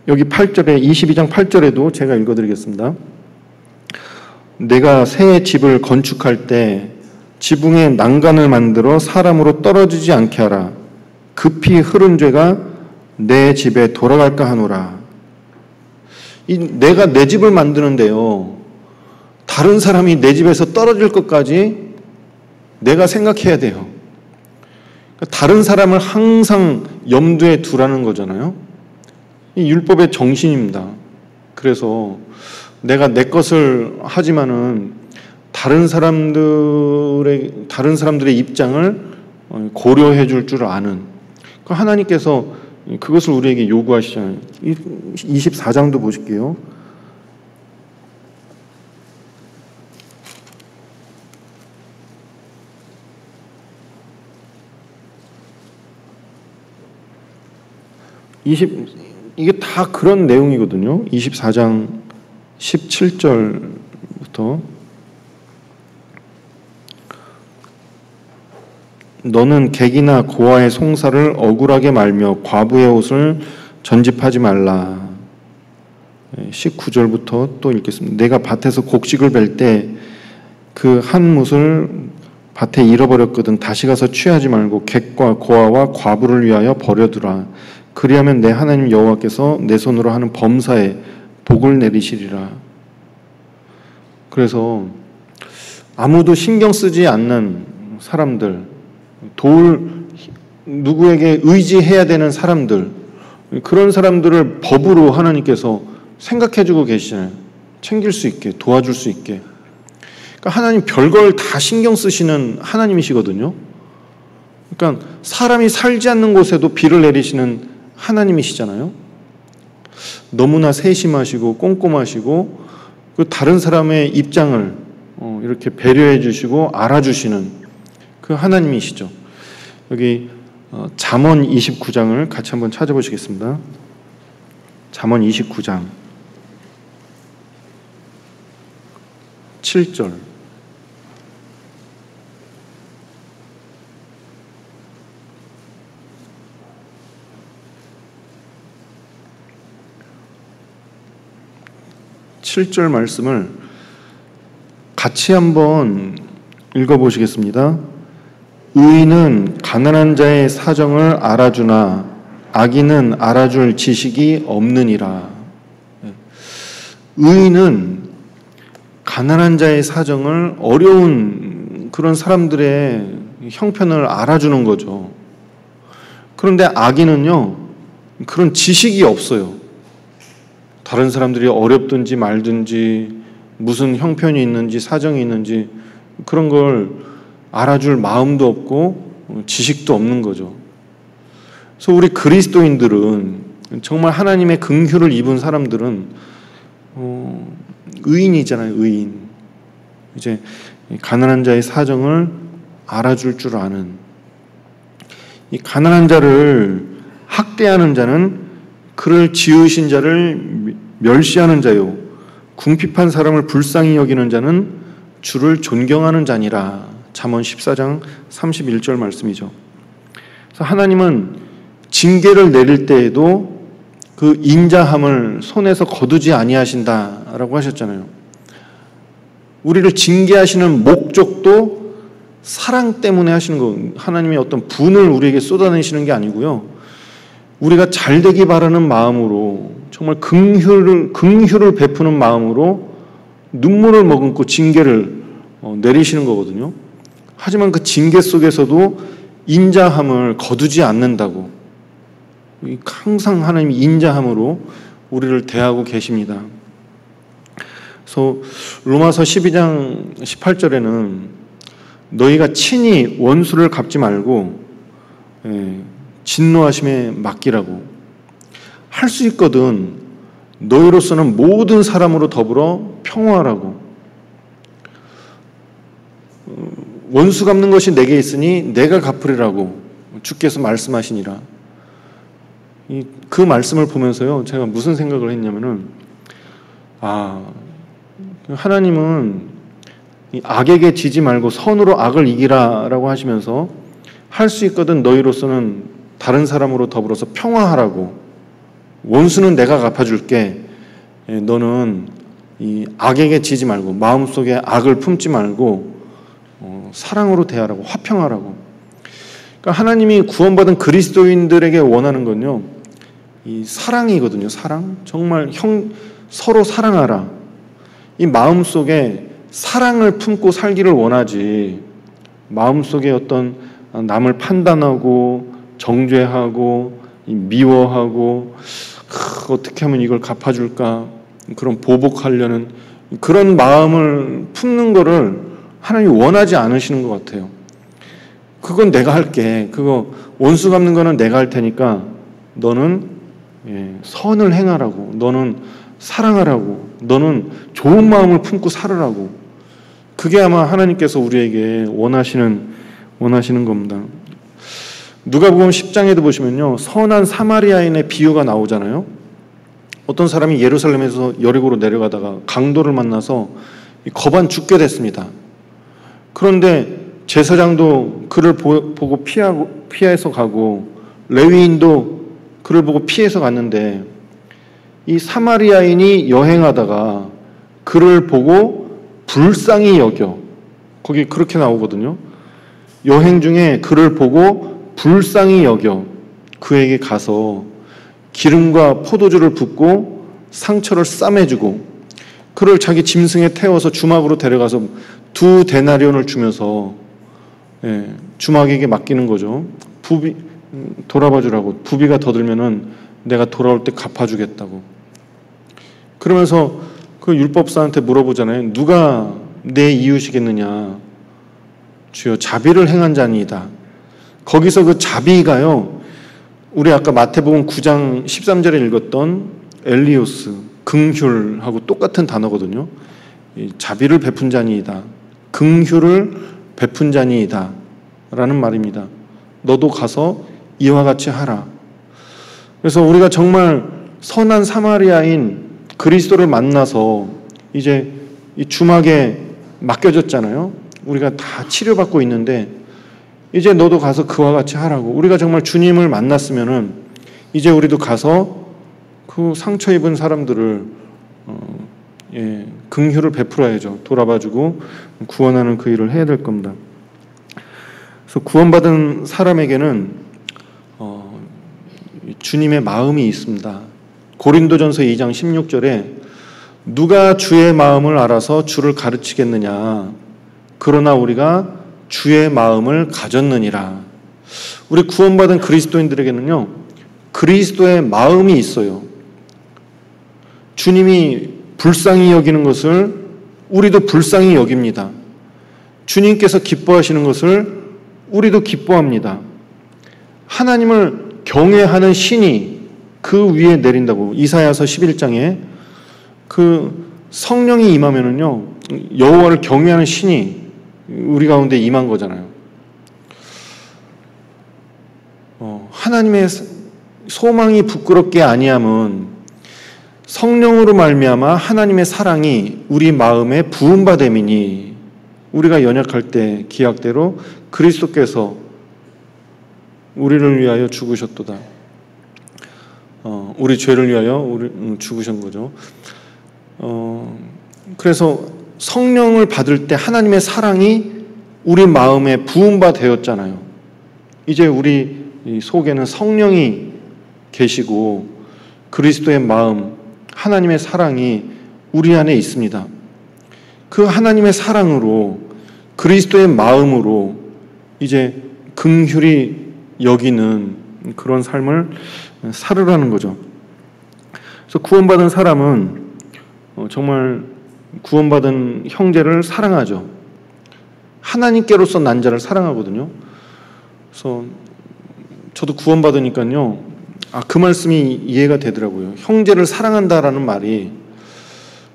여기 8절에 22장 8절에도 제가 읽어드리겠습니다. 내가 새 집을 건축할 때 지붕에 난간을 만들어 사람으로 떨어지지 않게 하라. 급히 흐른 죄가 내 집에 돌아갈까 하노라. 내가 내 집을 만드는데요, 다른 사람이 내 집에서 떨어질 것까지 내가 생각해야 돼요. 다른 사람을 항상 염두에 두라는 거잖아요. 이 율법의 정신입니다. 그래서 내가 내 것을 하지만은 다른 사람들의 입장을 고려해 줄 줄 아는, 하나님께서 그것을 우리에게 요구하시잖아요. 24장도 보실게요. 이게 다 그런 내용이거든요. 24장 17절부터 너는 객이나 고아의 송사를 억울하게 말며 과부의 옷을 전집하지 말라. 19절부터 또 읽겠습니다. 내가 밭에서 곡식을 벨 때 그 한 뭇을 밭에 잃어버렸거든 다시 가서 취하지 말고 객과 고아와 과부를 위하여 버려두라. 그리하면 내 하나님 여호와께서 내 손으로 하는 범사에 복을 내리시리라. 그래서 아무도 신경 쓰지 않는 사람들, 누구에게 의지해야 되는 사람들, 그런 사람들을 법으로 하나님께서 생각해주고 계시잖아요. 챙길 수 있게, 도와줄 수 있게. 그러니까 하나님 별걸 다 신경 쓰시는 하나님이시거든요. 그러니까 사람이 살지 않는 곳에도 비를 내리시는 하나님이시잖아요. 너무나 세심하시고 꼼꼼하시고 다른 사람의 입장을 이렇게 배려해 주시고 알아주시는 그 하나님이시죠. 여기 잠언 29장을 같이 한번 찾아보시겠습니다. 잠언 29장 7절. 말씀을 같이 한번 읽어보시겠습니다. 의인은 가난한 자의 사정을 알아주나 악인은 알아줄 지식이 없느니라. 의인은 가난한 자의 사정을, 어려운 그런 사람들의 형편을 알아주는 거죠. 그런데 악인은요, 그런 지식이 없어요. 다른 사람들이 어렵든지 말든지 무슨 형편이 있는지 사정이 있는지 그런 걸 알아줄 마음도 없고 지식도 없는 거죠. 그래서 우리 그리스도인들은 정말 하나님의 긍휼을 입은 사람들은 의인이잖아요. 의인. 이제 가난한 자의 사정을 알아줄 줄 아는, 이 가난한 자를 학대하는 자는 그를 지으신 자를 멸시하는 자요, 궁핍한 사람을 불쌍히 여기는 자는 주를 존경하는 자니라. 잠언 14장 31절 말씀이죠. 그래서 하나님은 징계를 내릴 때에도 그 인자함을 손에서 거두지 아니하신다라고 하셨잖아요. 우리를 징계하시는 목적도 사랑 때문에 하시는 거, 하나님의 어떤 분을 우리에게 쏟아내시는 게 아니고요, 우리가 잘되기 바라는 마음으로, 정말 긍휼을 베푸는 마음으로 눈물을 머금고 징계를 내리시는 거거든요. 하지만 그 징계 속에서도 인자함을 거두지 않는다고, 항상 하나님이 인자함으로 우리를 대하고 계십니다. 그래서 로마서 12장 18절에는 너희가 친히 원수를 갚지 말고 진노하심에 맡기라고, 할 수 있거든 너희로서는 모든 사람으로 더불어 평화하라고. 원수 갚는 것이 내게 있으니 내가 갚으리라고 주께서 말씀하시니라. 그 말씀을 보면서요, 제가 무슨 생각을 했냐면은, 하나님은 악에게 지지 말고 선으로 악을 이기라라고 하시면서, 할 수 있거든 너희로서는 다른 사람으로 더불어서 평화하라고, 원수는 내가 갚아줄게, 너는 이 악에게 지지 말고 마음속에 악을 품지 말고 사랑으로 대하라고, 화평하라고. 그러니까 하나님이 구원받은 그리스도인들에게 원하는 건요, 이 사랑이거든요. 사랑. 정말 서로 사랑하라. 이 마음속에 사랑을 품고 살기를 원하지, 마음속에 어떤 남을 판단하고 정죄하고 미워하고 어떻게 하면 이걸 갚아줄까, 그런 보복하려는 그런 마음을 품는 거를 하나님이 원하지 않으시는 것 같아요. 그건 내가 할게, 그거 원수 갚는 거는 내가 할 테니까 너는 선을 행하라고, 너는 사랑하라고, 너는 좋은 마음을 품고 살으라고. 그게 아마 하나님께서 우리에게 원하시는 겁니다. 누가복음 10장에도 보시면요, 선한 사마리아인의 비유가 나오잖아요. 어떤 사람이 예루살렘에서 여리고로 내려가다가 강도를 만나서 거반 죽게 됐습니다. 그런데 제사장도 그를 보고 피해서 가고, 레위인도 그를 보고 피해서 갔는데, 이 사마리아인이 여행하다가 그를 보고 불쌍히 여겨, 거기 그렇게 나오거든요. 여행 중에 그를 보고 불쌍히 여겨 그에게 가서 기름과 포도주를 붓고 상처를 싸매주고, 그를 자기 짐승에 태워서 주막으로 데려가서 2 데나리온을 주면서 주막에게 맡기는 거죠. 돌아봐 주라고, 부비가 더 들면은 내가 돌아올 때 갚아주겠다고. 그러면서 그 율법사한테 물어보잖아요. 누가 내 이웃이겠느냐? 주여 자비를 행한 자니이다. 거기서 그 자비가요, 우리 아까 마태복음 9장 13절에 읽었던 엘리오스, 긍휼하고 똑같은 단어거든요. 자비를 베푼 자니이다, 긍휼을 베푼 자니이다 라는 말입니다. 너도 가서 이와 같이 하라. 그래서 우리가 정말 선한 사마리아인 그리스도를 만나서 이제 이 주막에 맡겨졌잖아요. 우리가 다 치료받고 있는데 이제 너도 가서 그와 같이 하라고. 우리가 정말 주님을 만났으면은 이제 우리도 가서 그 상처 입은 사람들을 긍휼을 베풀어야죠. 돌아봐주고 구원하는 그 일을 해야 될 겁니다. 그래서 구원받은 사람에게는 주님의 마음이 있습니다. 고린도전서 2장 16절에 누가 주의 마음을 알아서 주를 가르치겠느냐, 그러나 우리가 주의 마음을 가졌느니라. 우리 구원받은 그리스도인들에게는요, 그리스도의 마음이 있어요. 주님이 불쌍히 여기는 것을 우리도 불쌍히 여깁니다. 주님께서 기뻐하시는 것을 우리도 기뻐합니다. 하나님을 경외하는 신이 그 위에 내린다고. 이사야서 11장에 그 성령이 임하면은요, 여호와를 경외하는 신이 우리 가운데 임한 거잖아요. 하나님의 소망이 부끄럽게 아니함은 성령으로 말미암아 하나님의 사랑이 우리 마음에 부음받음이니, 우리가 연약할 때 기약대로 그리스도께서 우리를 위하여 죽으셨도다. 우리 죄를 위하여 죽으신 거죠. 그래서 성령을 받을 때 하나님의 사랑이 우리 마음에 부음바 되었잖아요. 이제 우리 속에는 성령이 계시고 그리스도의 마음, 하나님의 사랑이 우리 안에 있습니다. 그 하나님의 사랑으로, 그리스도의 마음으로 이제 긍휼히 여기는 그런 삶을 살으라는 거죠. 그래서 구원받은 사람은 정말 구원받은 형제를 사랑하죠. 하나님께로서 난 자를 사랑하거든요. 그래서 저도 구원받으니까요, 그 말씀이 이해가 되더라고요. 형제를 사랑한다라는 말이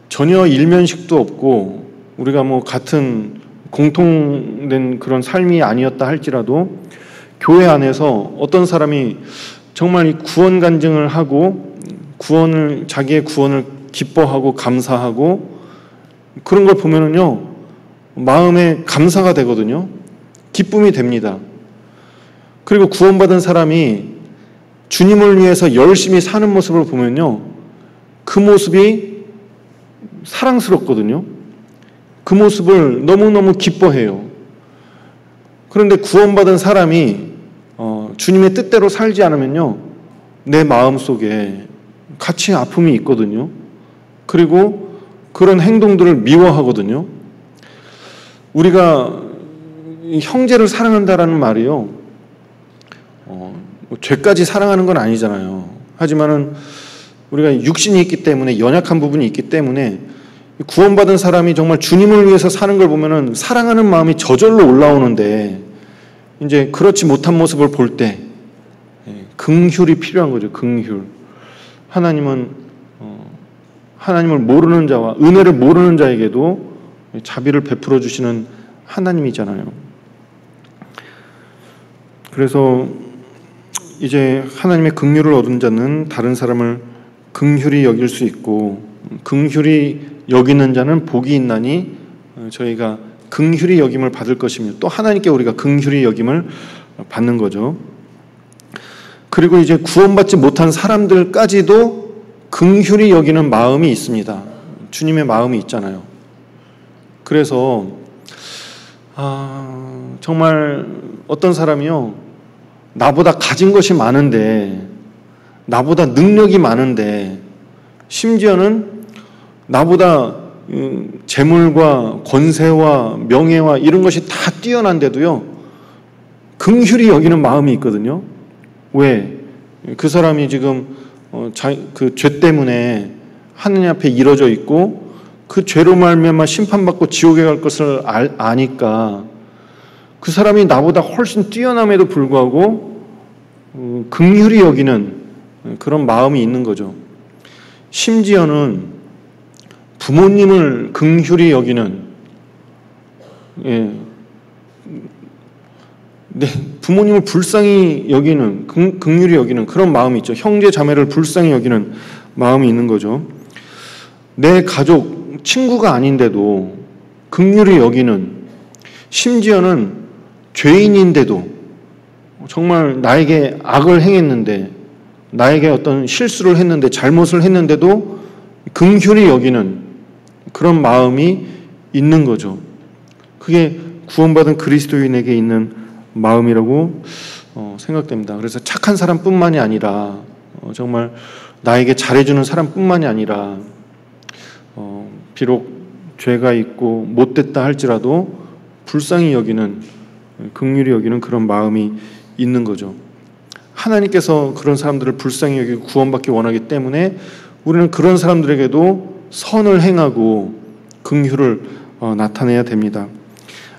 전혀 일면식도 없고 우리가 뭐 같은 공통된 그런 삶이 아니었다 할지라도 교회 안에서 어떤 사람이 정말 이 구원 간증을 하고 자기의 구원을 기뻐하고 감사하고 그런 걸 보면은요, 마음에 감사가 되거든요. 기쁨이 됩니다. 그리고 구원받은 사람이 주님을 위해서 열심히 사는 모습을 보면요, 그 모습이 사랑스럽거든요. 그 모습을 너무너무 기뻐해요. 그런데 구원받은 사람이 주님의 뜻대로 살지 않으면요, 내 마음속에 같이 아픔이 있거든요. 그리고 그런 행동들을 미워하거든요. 우리가 형제를 사랑한다라는 말이요, 죄까지 사랑하는 건 아니잖아요. 하지만은 우리가 육신이 있기 때문에, 연약한 부분이 있기 때문에 구원받은 사람이 정말 주님을 위해서 사는 걸 보면은 사랑하는 마음이 저절로 올라오는데, 이제 그렇지 못한 모습을 볼 때 긍휼이 필요한 거죠. 긍휼. 하나님을 모르는 자와 은혜를 모르는 자에게도 자비를 베풀어 주시는 하나님이잖아요. 그래서 이제 하나님의 긍휼을 얻은 자는 다른 사람을 긍휼히 여길 수 있고, 긍휼히 여기는 자는 복이 있나니 저희가 긍휼히 여김을 받을 것이며, 또 하나님께 우리가 긍휼히 여김을 받는 거죠. 그리고 이제 구원받지 못한 사람들까지도 긍휼히 여기는 마음이 있습니다. 주님의 마음이 있잖아요. 그래서 정말 어떤 사람이요, 나보다 가진 것이 많은데, 나보다 능력이 많은데, 심지어는 나보다 재물과 권세와 명예와 이런 것이 다 뛰어난데도요, 긍휼히 여기는 마음이 있거든요. 왜? 그 사람이 지금 그 죄 때문에 하느님 앞에 이뤄져 있고 그 죄로 말미암아 심판받고 지옥에 갈 것을 아니까 그 사람이 나보다 훨씬 뛰어남에도 불구하고 긍휼히 여기는 그런 마음이 있는 거죠. 심지어는 부모님을 긍휼히 여기는, 부모님을 불쌍히 여기는, 긍휼히 여기는 그런 마음이 있죠. 형제 자매를 불쌍히 여기는 마음이 있는 거죠. 내 가족, 친구가 아닌데도 긍휼히 여기는, 심지어는 죄인인데도, 정말 나에게 악을 행했는데, 나에게 어떤 실수를 했는데, 잘못을 했는데도 긍휼히 여기는 그런 마음이 있는 거죠. 그게 구원받은 그리스도인에게 있는 마음이라고 생각됩니다. 그래서 착한 사람뿐만이 아니라 정말 나에게 잘해주는 사람뿐만이 아니라 비록 죄가 있고 못됐다 할지라도 불쌍히 여기는, 긍휼히 여기는 그런 마음이 있는 거죠. 하나님께서 그런 사람들을 불쌍히 여기고 구원받기 원하기 때문에 우리는 그런 사람들에게도 선을 행하고 긍휼을 나타내야 됩니다.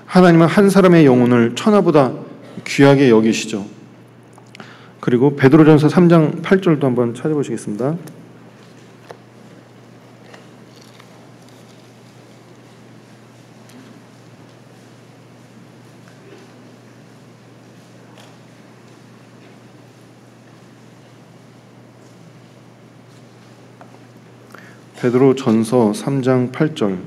하나님은 한 사람의 영혼을 천하보다 귀하게 여기시죠. 그리고 베드로전서 3장 8절도 한번 찾아보시겠습니다. 베드로전서 3장 8절.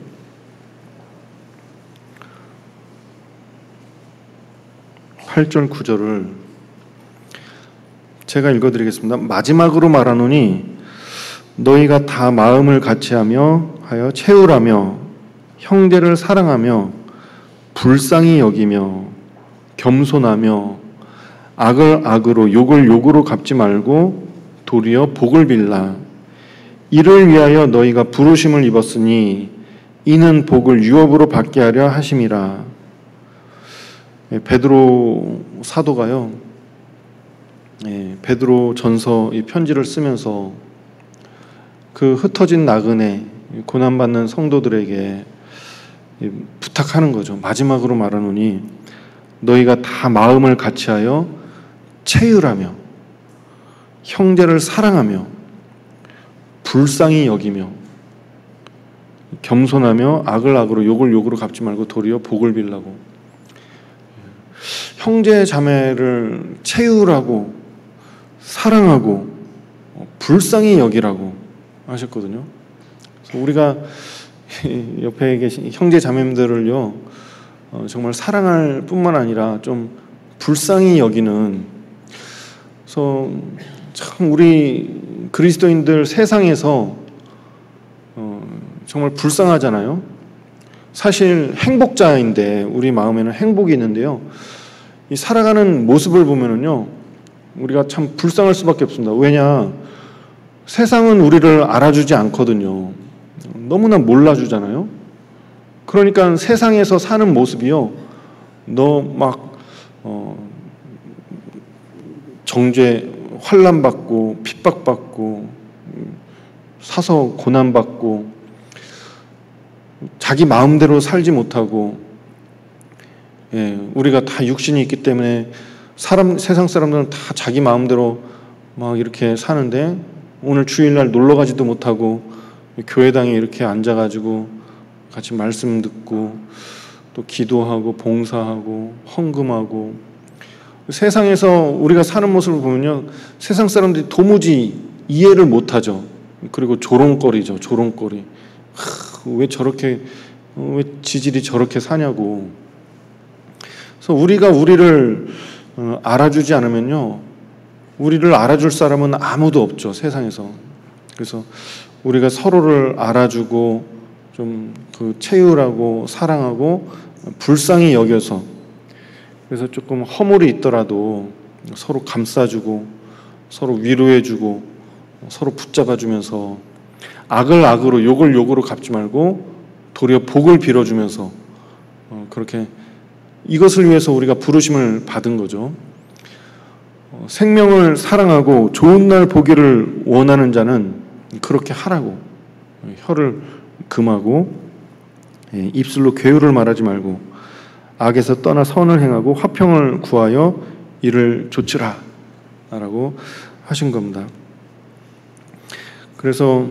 (8절) (9절을) 제가 읽어드리겠습니다. 마지막으로 말하노니 너희가 다 마음을 같이하여 채우라며 형제를 사랑하며 불쌍히 여기며 겸손하며 악을 악으로 욕을 욕으로 갚지 말고 도리어 복을 빌라. 이를 위하여 너희가 부르심을 입었으니 이는 복을 유업으로 받게 하려 하심이라. 베드로 사도가요, 베드로 전서 이 편지를 쓰면서 그 흩어진 나그네 고난받는 성도들에게 부탁하는 거죠. 마지막으로 말하노니 너희가 다 마음을 같이하여 채유라며 형제를 사랑하며 불쌍히 여기며 겸손하며 악을 악으로 욕을 욕으로 갚지 말고 도리어 복을 빌라고. 형제 자매를 채우라고 사랑하고 불쌍히 여기라고 하셨거든요. 그래서 우리가 옆에 계신 형제 자매들을요 정말 사랑할 뿐만 아니라 좀 불쌍히 여기는. 그래서 참 우리 그리스도인들 세상에서 정말 불쌍하잖아요. 사실 행복자인데 우리 마음에는 행복이 있는데요, 이 살아가는 모습을 보면은요 우리가 참 불쌍할 수밖에 없습니다. 왜냐, 세상은 우리를 알아주지 않거든요. 너무나 몰라주잖아요. 그러니까 세상에서 사는 모습이요, 너 막 정죄 환난받고 핍박받고 사서 고난받고 자기 마음대로 살지 못하고, 우리가 다 육신이 있기 때문에 세상 사람들은 다 자기 마음대로 막 이렇게 사는데 오늘 주일날 놀러 가지도 못하고 교회당에 이렇게 앉아가지고 같이 말씀 듣고 또 기도하고 봉사하고 헌금하고, 세상에서 우리가 사는 모습을 보면요 세상 사람들이 도무지 이해를 못하죠. 그리고 조롱거리죠. 조롱거리. 왜 저렇게 왜 지질이 저렇게 사냐고. 그래서 우리가 우리를 알아주지 않으면요 우리를 알아줄 사람은 아무도 없죠, 세상에서. 그래서 우리가 서로를 알아주고 좀 그 채우라고 사랑하고 불쌍히 여겨서, 그래서 조금 허물이 있더라도 서로 감싸주고 서로 위로해주고 서로 붙잡아주면서 악을 악으로 욕을 욕으로 갚지 말고 도리어 복을 빌어주면서 그렇게, 이것을 위해서 우리가 부르심을 받은 거죠. 생명을 사랑하고 좋은 날 보기를 원하는 자는 그렇게 하라고. 혀를 금하고 입술로 괴유를 말하지 말고 악에서 떠나 선을 행하고 화평을 구하여 이를 좇으라 라고 하신 겁니다. 그래서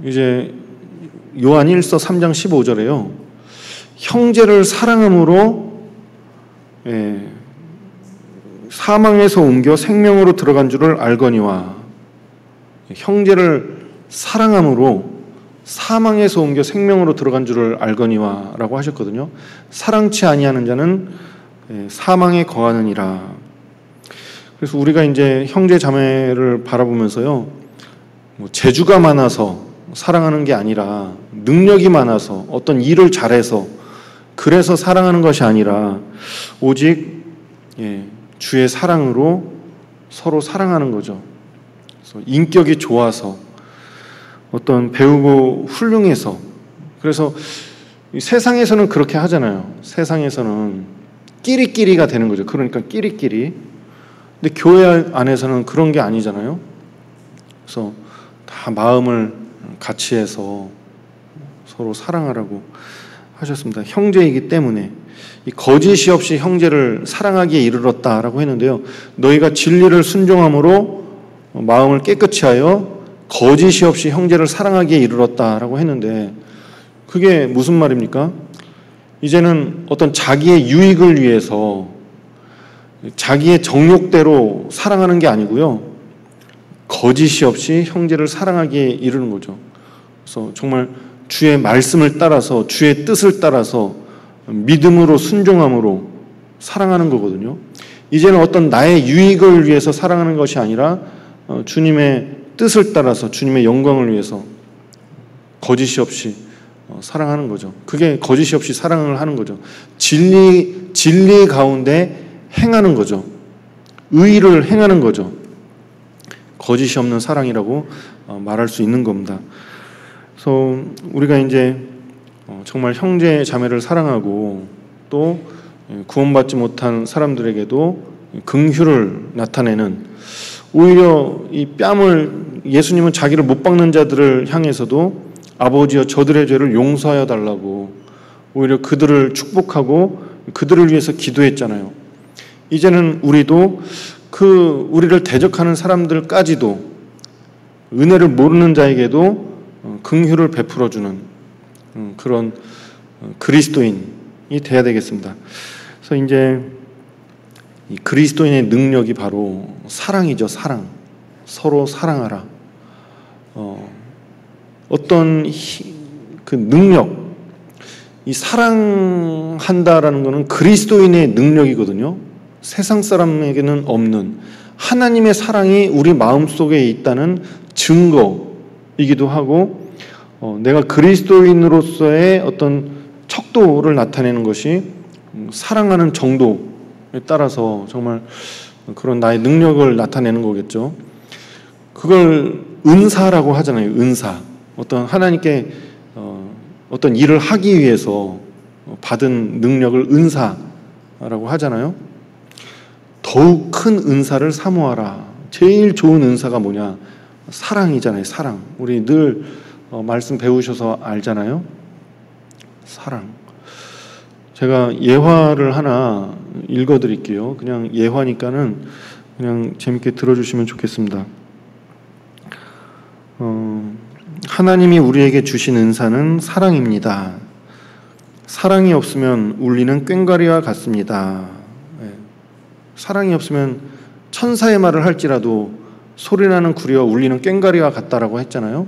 이제 요한 1서 3장 15절에요 형제를 사랑함으로 사망에서 옮겨 생명으로 들어간 줄을 알거니와, 형제를 사랑함으로 사망에서 옮겨 생명으로 들어간 줄을 알거니와 라고 하셨거든요. 사랑치 아니하는 자는 사망에 거하느니라. 그래서 우리가 이제 형제 자매를 바라보면서요 뭐 재주가 많아서 사랑하는 게 아니라, 능력이 많아서 어떤 일을 잘해서 그래서 사랑하는 것이 아니라 오직 주의 사랑으로 서로 사랑하는 거죠. 그래서 인격이 좋아서 어떤 배우고 훌륭해서. 그래서 세상에서는 그렇게 하잖아요. 세상에서는 끼리끼리가 되는 거죠. 그러니까 끼리끼리. 근데 교회 안에서는 그런 게 아니잖아요. 그래서 다 마음을 같이 해서 서로 사랑하라고 하셨습니다. 형제이기 때문에. 이 거짓이 없이 형제를 사랑하기에 이르렀다라고 했는데요. 너희가 진리를 순종함으로 마음을 깨끗이 하여 거짓이 없이 형제를 사랑하기에 이르렀다라고 했는데 그게 무슨 말입니까? 이제는 어떤 자기의 유익을 위해서 자기의 정욕대로 사랑하는 게 아니고요. 거짓이 없이 형제를 사랑하기에 이르는 거죠. 그래서 정말 주의 말씀을 따라서 주의 뜻을 따라서 믿음으로 순종함으로 사랑하는 거거든요. 이제는 어떤 나의 유익을 위해서 사랑하는 것이 아니라 주님의 뜻을 따라서 주님의 영광을 위해서 거짓이 없이 사랑하는 거죠. 그게 거짓이 없이 사랑을 하는 거죠. 진리 가운데 행하는 거죠. 의를 행하는 거죠. 거짓이 없는 사랑이라고 말할 수 있는 겁니다. 그래서 우리가 이제 정말 형제 자매를 사랑하고 또 구원받지 못한 사람들에게도 긍휼을 나타내는, 오히려 이 뺨을, 예수님은 자기를 못 박는 자들을 향해서도 아버지여 저들의 죄를 용서하여 달라고 오히려 그들을 축복하고 그들을 위해서 기도했잖아요. 이제는 우리도 우리를 대적하는 사람들까지도, 은혜를 모르는 자에게도 긍휼을 베풀어주는 그런 그리스도인이 돼야 되겠습니다. 그래서 이제 이 그리스도인의 능력이 바로 사랑이죠. 사랑. 서로 사랑하라. 어떤 그 능력, 이 사랑한다라는 것은 그리스도인의 능력이거든요. 세상 사람에게는 없는 하나님의 사랑이 우리 마음속에 있다는 증거이기도 하고, 내가 그리스도인으로서의 어떤 척도를 나타내는 것이 사랑하는 정도에 따라서 정말 그런 나의 능력을 나타내는 거겠죠. 그걸 은사라고 하잖아요. 은사. 어떤 하나님께 어떤 일을 하기 위해서 받은 능력을 은사라고 하잖아요. 더욱 큰 은사를 사모하라. 제일 좋은 은사가 뭐냐? 사랑이잖아요. 사랑. 우리 늘 말씀 배우셔서 알잖아요. 사랑. 제가 예화를 하나 읽어드릴게요. 그냥 예화니까는 그냥 재밌게 들어주시면 좋겠습니다. 하나님이 우리에게 주신 은사는 사랑입니다. 사랑이 없으면 울리는 꽹과리와 같습니다. 사랑이 없으면 천사의 말을 할지라도 소리나는 구리와 울리는 꽹과리와 같다라고 했잖아요.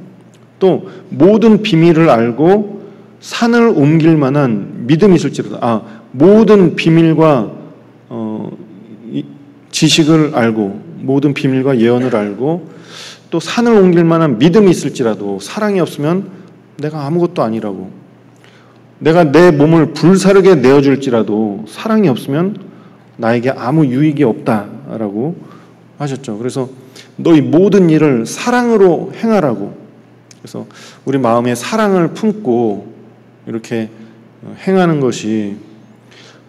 또 모든 비밀을 알고 산을 옮길 만한 믿음이 있을지라도, 모든 비밀과 지식을 알고 모든 비밀과 예언을 알고 또 산을 옮길 만한 믿음이 있을지라도 사랑이 없으면 내가 아무것도 아니라고, 내가 내 몸을 불사르게 내어줄지라도 사랑이 없으면 나에게 아무 유익이 없다라고 하셨죠. 그래서 너희 모든 일을 사랑으로 행하라고. 그래서 우리 마음에 사랑을 품고 이렇게 행하는 것이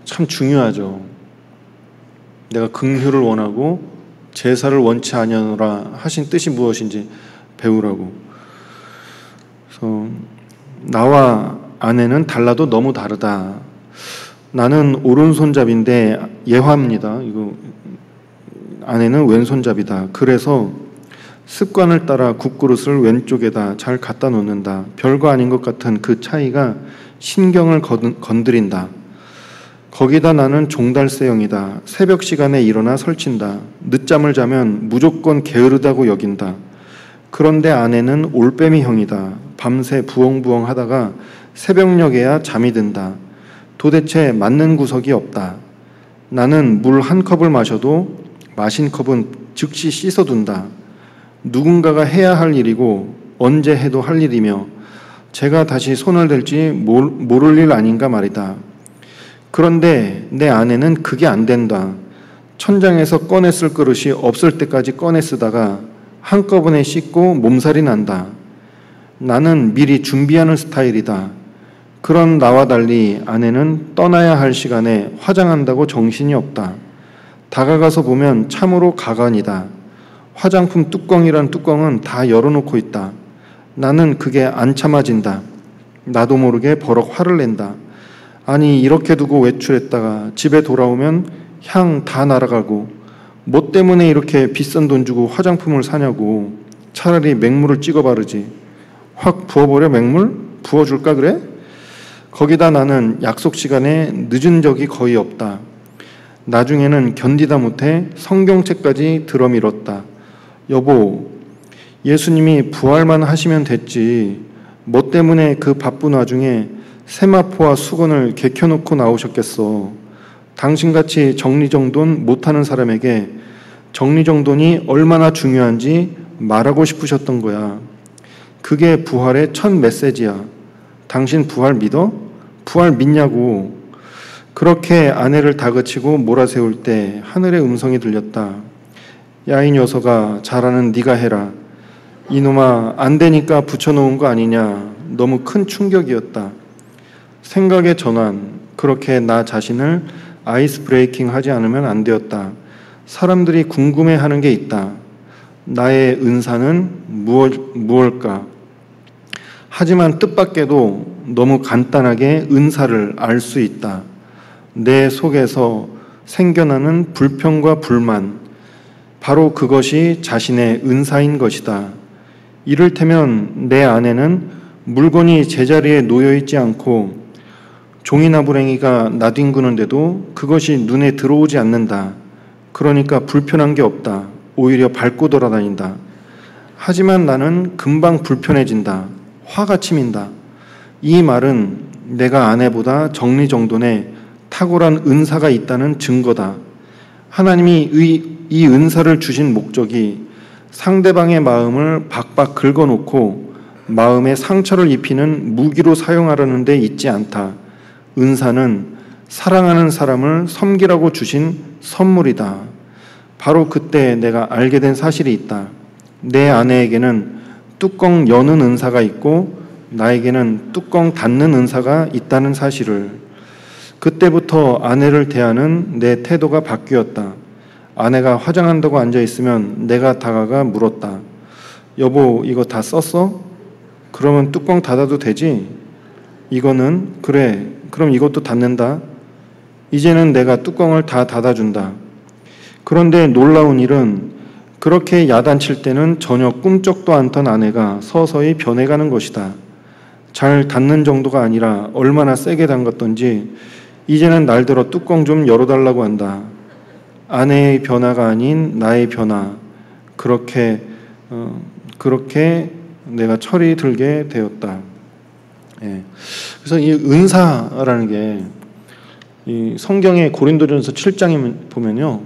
참 중요하죠. 내가 긍휼을 원하고 제사를 원치 아니하노라 하신 뜻이 무엇인지 배우라고. 그래서 나와 아내는 달라도 너무 다르다. 나는 오른손잡이인데 예화입니다. 이거 아내는 왼손잡이다. 그래서 습관을 따라 국그릇을 왼쪽에다 잘 갖다 놓는다. 별거 아닌 것 같은 그 차이가 신경을 건드린다. 거기다 나는 종달새형이다. 새벽 시간에 일어나 설친다. 늦잠을 자면 무조건 게으르다고 여긴다. 그런데 아내는 올빼미형이다. 밤새 부엉부엉 하다가 새벽녘에야 잠이 든다. 도대체 맞는 구석이 없다. 나는 물 한 컵을 마셔도 마신 컵은 즉시 씻어둔다. 누군가가 해야 할 일이고 언제 해도 할 일이며 제가 다시 손을 댈지 모를 일 아닌가 말이다. 그런데 내 아내는 그게 안 된다. 천장에서 꺼내 쓸 그릇이 없을 때까지 꺼내 쓰다가 한꺼번에 씻고 몸살이 난다. 나는 미리 준비하는 스타일이다. 그런 나와 달리 아내는 떠나야 할 시간에 화장한다고 정신이 없다. 다가가서 보면 참으로 가관이다. 화장품 뚜껑이란 뚜껑은 다 열어놓고 있다. 나는 그게 안 참아진다. 나도 모르게 버럭 화를 낸다. 아니 이렇게 두고 외출했다가 집에 돌아오면 향 다 날아가고 뭐 때문에 이렇게 비싼 돈 주고 화장품을 사냐고. 차라리 맹물을 찍어 바르지. 확 부어버려 맹물? 부어줄까 그래? 거기다 나는 약속 시간에 늦은 적이 거의 없다. 나중에는 견디다 못해 성경책까지 들어밀었다. 여보, 예수님이 부활만 하시면 됐지. 뭐 때문에 그 바쁜 와중에 세마포와 수건을 개켜놓고 나오셨겠어. 당신같이 정리정돈 못하는 사람에게 정리정돈이 얼마나 중요한지 말하고 싶으셨던 거야. 그게 부활의 첫 메시지야. 당신 부활 믿어? 부활 믿냐고. 그렇게 아내를 다그치고 몰아세울 때 하늘의 음성이 들렸다. 야, 이 녀석아, 잘하는 네가 해라. 이놈아, 안 되니까 붙여놓은 거 아니냐. 너무 큰 충격이었다. 생각의 전환. 그렇게 나 자신을 아이스 브레이킹 하지 않으면 안 되었다. 사람들이 궁금해하는 게 있다. 나의 은사는 무엇일까? 하지만 뜻밖에도 너무 간단하게 은사를 알 수 있다. 내 속에서 생겨나는 불평과 불만, 바로 그것이 자신의 은사인 것이다. 이를테면 내 안에는 물건이 제자리에 놓여있지 않고 종이나부랭이가 나뒹구는데도 그것이 눈에 들어오지 않는다. 그러니까 불편한 게 없다. 오히려 밟고 돌아다닌다. 하지만 나는 금방 불편해진다. 화가 치민다. 이 말은 내가 아내보다 정리정돈에 탁월한 은사가 있다는 증거다. 하나님이 이 은사를 주신 목적이 상대방의 마음을 박박 긁어놓고 마음에 상처를 입히는 무기로 사용하려는 데 있지 않다. 은사는 사랑하는 사람을 섬기라고 주신 선물이다. 바로 그때 내가 알게 된 사실이 있다. 내 아내에게는 뚜껑 여는 은사가 있고 나에게는 뚜껑 닫는 은사가 있다는 사실을. 그때부터 아내를 대하는 내 태도가 바뀌었다. 아내가 화장한다고 앉아있으면 내가 다가가 물었다. 여보, 이거 다 썼어? 그러면 뚜껑 닫아도 되지? 이거는? 그래, 그럼 이것도 닫는다. 이제는 내가 뚜껑을 다 닫아준다. 그런데 놀라운 일은 그렇게 야단칠 때는 전혀 꿈쩍도 않던 아내가 서서히 변해가는 것이다. 잘 닫는 정도가 아니라 얼마나 세게 담갔던지 이제는 날들어 뚜껑 좀 열어달라고 한다. 아내의 변화가 아닌 나의 변화. 그렇게 내가 철이 들게 되었다. 예. 그래서 이 은사라는 게 이 성경의 고린도전서 7장에 보면요,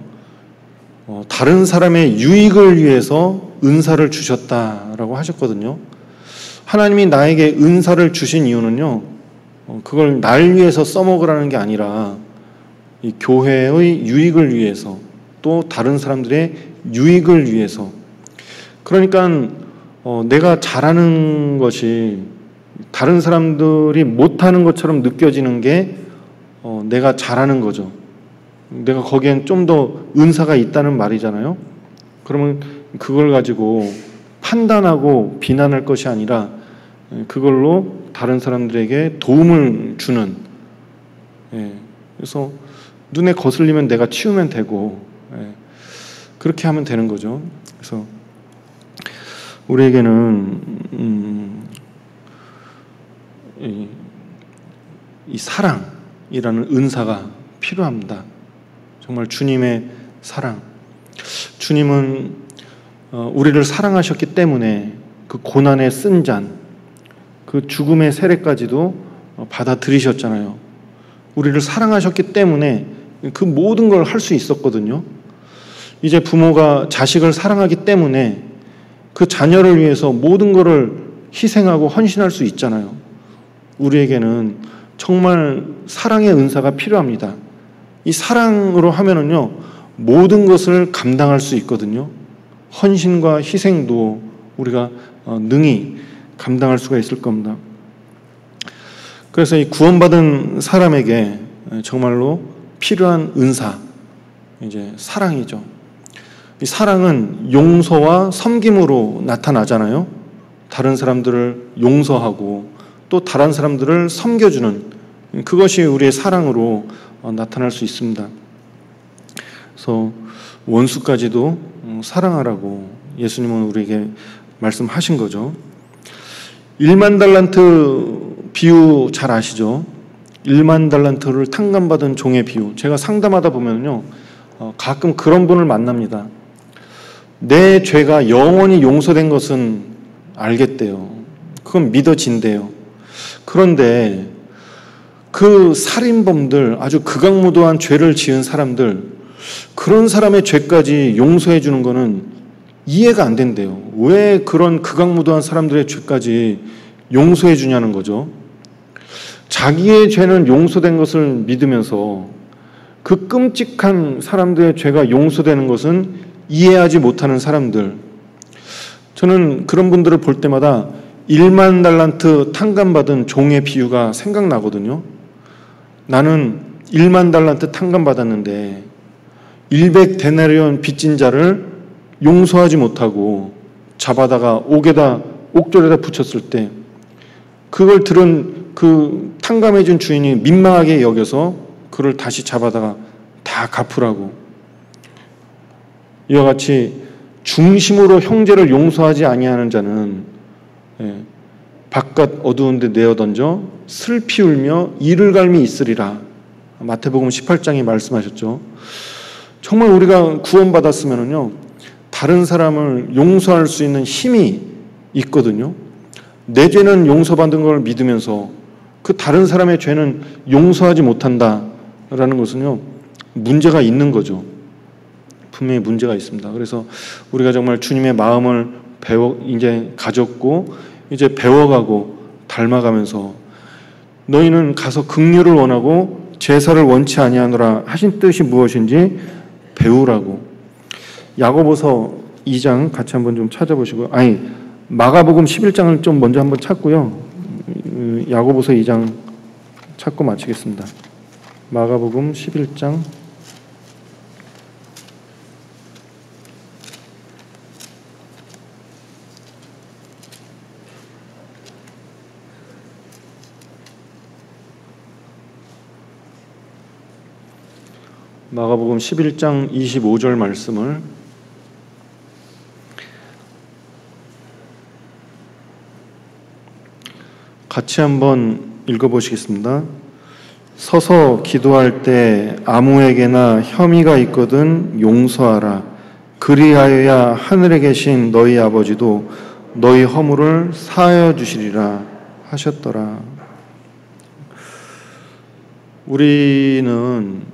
다른 사람의 유익을 위해서 은사를 주셨다라고 하셨거든요. 하나님이 나에게 은사를 주신 이유는요, 그걸 날 위해서 써먹으라는 게 아니라 이 교회의 유익을 위해서, 또 다른 사람들의 유익을 위해서. 그러니까 내가 잘하는 것이 다른 사람들이 못하는 것처럼 느껴지는 게 내가 잘하는 거죠. 내가 거기엔 좀 더 은사가 있다는 말이잖아요. 그러면 그걸 가지고 판단하고 비난할 것이 아니라 그걸로 다른 사람들에게 도움을 주는, 그래서 눈에 거슬리면 내가 치우면 되고, 그렇게 하면 되는 거죠. 그래서 우리에게는 이 사랑이라는 은사가 필요합니다. 정말 주님의 사랑. 주님은 우리를 사랑하셨기 때문에 그 고난의 쓴 잔, 그 죽음의 세례까지도 받아들이셨잖아요. 우리를 사랑하셨기 때문에 그 모든 걸 할 수 있었거든요. 이제 부모가 자식을 사랑하기 때문에 그 자녀를 위해서 모든 것을 희생하고 헌신할 수 있잖아요. 우리에게는 정말 사랑의 은사가 필요합니다. 이 사랑으로 하면은요, 모든 것을 감당할 수 있거든요. 헌신과 희생도 우리가 능히 감당할 수가 있을 겁니다. 그래서 이 구원받은 사람에게 정말로 필요한 은사, 이제 사랑이죠. 이 사랑은 용서와 섬김으로 나타나잖아요. 다른 사람들을 용서하고 또 다른 사람들을 섬겨주는 그것이 우리의 사랑으로 나타날 수 있습니다. 그래서 원수까지도 사랑하라고 예수님은 우리에게 말씀하신 거죠. 1만 달란트 비유 잘 아시죠? 1만 달란트를 탕감받은 종의 비유. 제가 상담하다 보면요, 가끔 그런 분을 만납니다. 내 죄가 영원히 용서된 것은 알겠대요. 그건 믿어진대요. 그런데 그 살인범들, 아주 극악무도한 죄를 지은 사람들, 그런 사람의 죄까지 용서해 주는 거는 이해가 안 된대요. 왜 그런 극악무도한 사람들의 죄까지 용서해 주냐는 거죠. 자기의 죄는 용서된 것을 믿으면서 그 끔찍한 사람들의 죄가 용서되는 것은 이해하지 못하는 사람들. 저는 그런 분들을 볼 때마다 1만 달란트 탕감받은 종의 비유가 생각나거든요. 나는 1만 달란트 탕감받았는데 100데나리온 빚진 자를 용서하지 못하고 잡아다가 옥졸에다 붙였을 때 그걸 들은 그 탕감해준 주인이 민망하게 여겨서 그를 다시 잡아다가 다 갚으라고. 이와 같이 중심으로 형제를 용서하지 아니하는 자는 바깥 어두운 데 내어 던져 슬피 울며 이를 갈미 있으리라. 마태복음 18장에 말씀하셨죠. 정말 우리가 구원받았으면요, 다른 사람을 용서할 수 있는 힘이 있거든요. 내 죄는 용서받은 걸 믿으면서 그 다른 사람의 죄는 용서하지 못한다라는 것은요, 문제가 있는 거죠. 분명히 문제가 있습니다. 그래서 우리가 정말 주님의 마음을 이제 가졌고 이제 배워가고 닮아가면서 너희는 가서 긍휼을 원하고 제사를 원치 아니하노라 하신 뜻이 무엇인지 배우라고. 야고보서 2장 같이 한번 좀 찾아보시고, 마가복음 11장을 좀 먼저 한번 찾고요. 야고보서 2장 찾고 마치겠습니다. 마가복음 11장 마가복음 11장 25절 말씀을 같이 한번 읽어보시겠습니다. 서서 기도할 때 아무에게나 혐의가 있거든 용서하라. 그리하여야 하늘에 계신 너희 아버지도 너희 허물을 사하여 주시리라 하셨더라. 우리는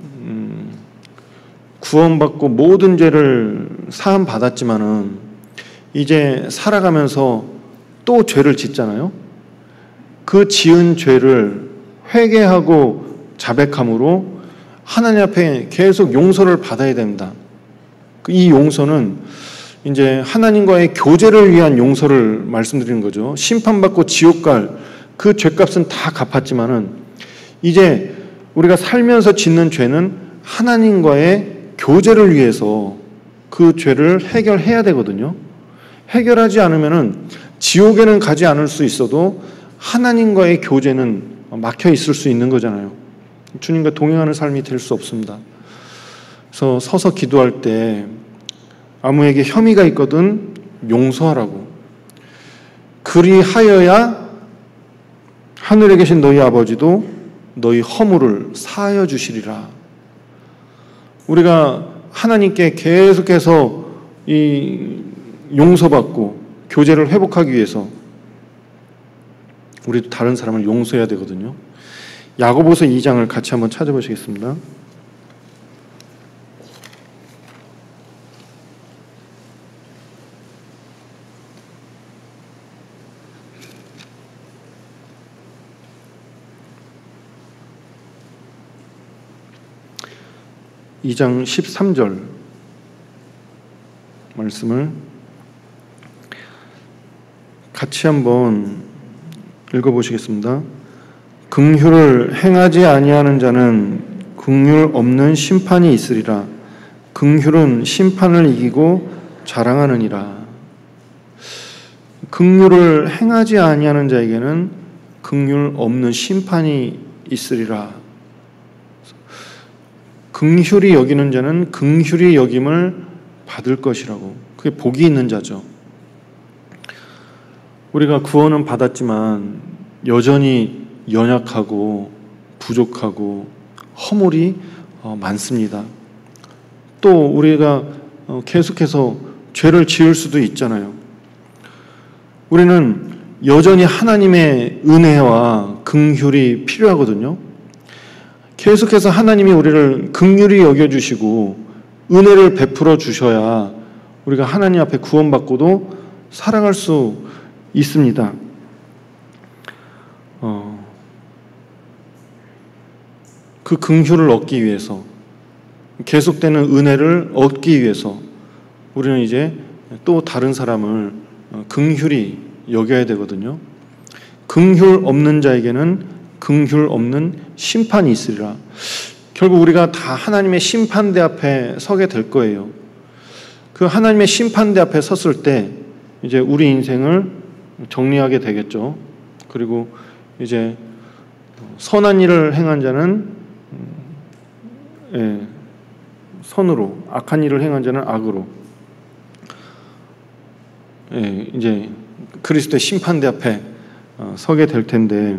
구원받고 모든 죄를 사함 받았지만은 이제 살아가면서 또 죄를 짓잖아요. 그 지은 죄를 회개하고 자백함으로 하나님 앞에 계속 용서를 받아야 됩니다. 이 용서는 이제 하나님과의 교제를 위한 용서를 말씀드리는 거죠. 심판받고 지옥 갈 그 죄값은 다 갚았지만은 이제 우리가 살면서 짓는 죄는 하나님과의 교제를 위해서 그 죄를 해결해야 되거든요. 해결하지 않으면은 지옥에는 가지 않을 수 있어도 하나님과의 교제는 막혀 있을 수 있는 거잖아요. 주님과 동행하는 삶이 될 수 없습니다. 그래서 서서 기도할 때 아무에게 혐의가 있거든 용서하라고. 그리하여야 하늘에 계신 너희 아버지도 너희 허물을 사하여 주시리라. 우리가 하나님께 계속해서 이 용서받고 교제를 회복하기 위해서 우리도 다른 사람을 용서해야 되거든요. 야고보서 2장을 같이 한번 찾아보시겠습니다. 이 장 13절 말씀을 같이 한번 읽어보시겠습니다. 긍휼을 행하지 아니하는 자는 긍휼 없는 심판이 있으리라. 긍휼은 심판을 이기고 자랑하느니라. 긍휼을 행하지 아니하는 자에게는 긍휼 없는 심판이 있으리라. 긍휼히 여기는 자는 긍휼히 여김을 받을 것이라고. 그게 복이 있는 자죠. 우리가 구원은 받았지만 여전히 연약하고 부족하고 허물이 많습니다. 또 우리가 계속해서 죄를 지을 수도 있잖아요. 우리는 여전히 하나님의 은혜와 긍휼이 필요하거든요. 계속해서 하나님이 우리를 긍휼히 여겨주시고 은혜를 베풀어 주셔야 우리가 하나님 앞에 구원받고도 살아갈 수 있습니다. 그 긍휼을 얻기 위해서, 계속되는 은혜를 얻기 위해서 우리는 이제 또 다른 사람을 긍휼히 여겨야 되거든요. 긍휼 없는 자에게는 긍휼 없는 심판이 있으리라. 결국 우리가 다 하나님의 심판대 앞에 서게 될 거예요. 그 하나님의 심판대 앞에 섰을 때 이제 우리 인생을 정리하게 되겠죠. 그리고 이제 선한 일을 행한 자는 선으로, 악한 일을 행한 자는 악으로, 이제 그리스도의 심판대 앞에 서게 될 텐데,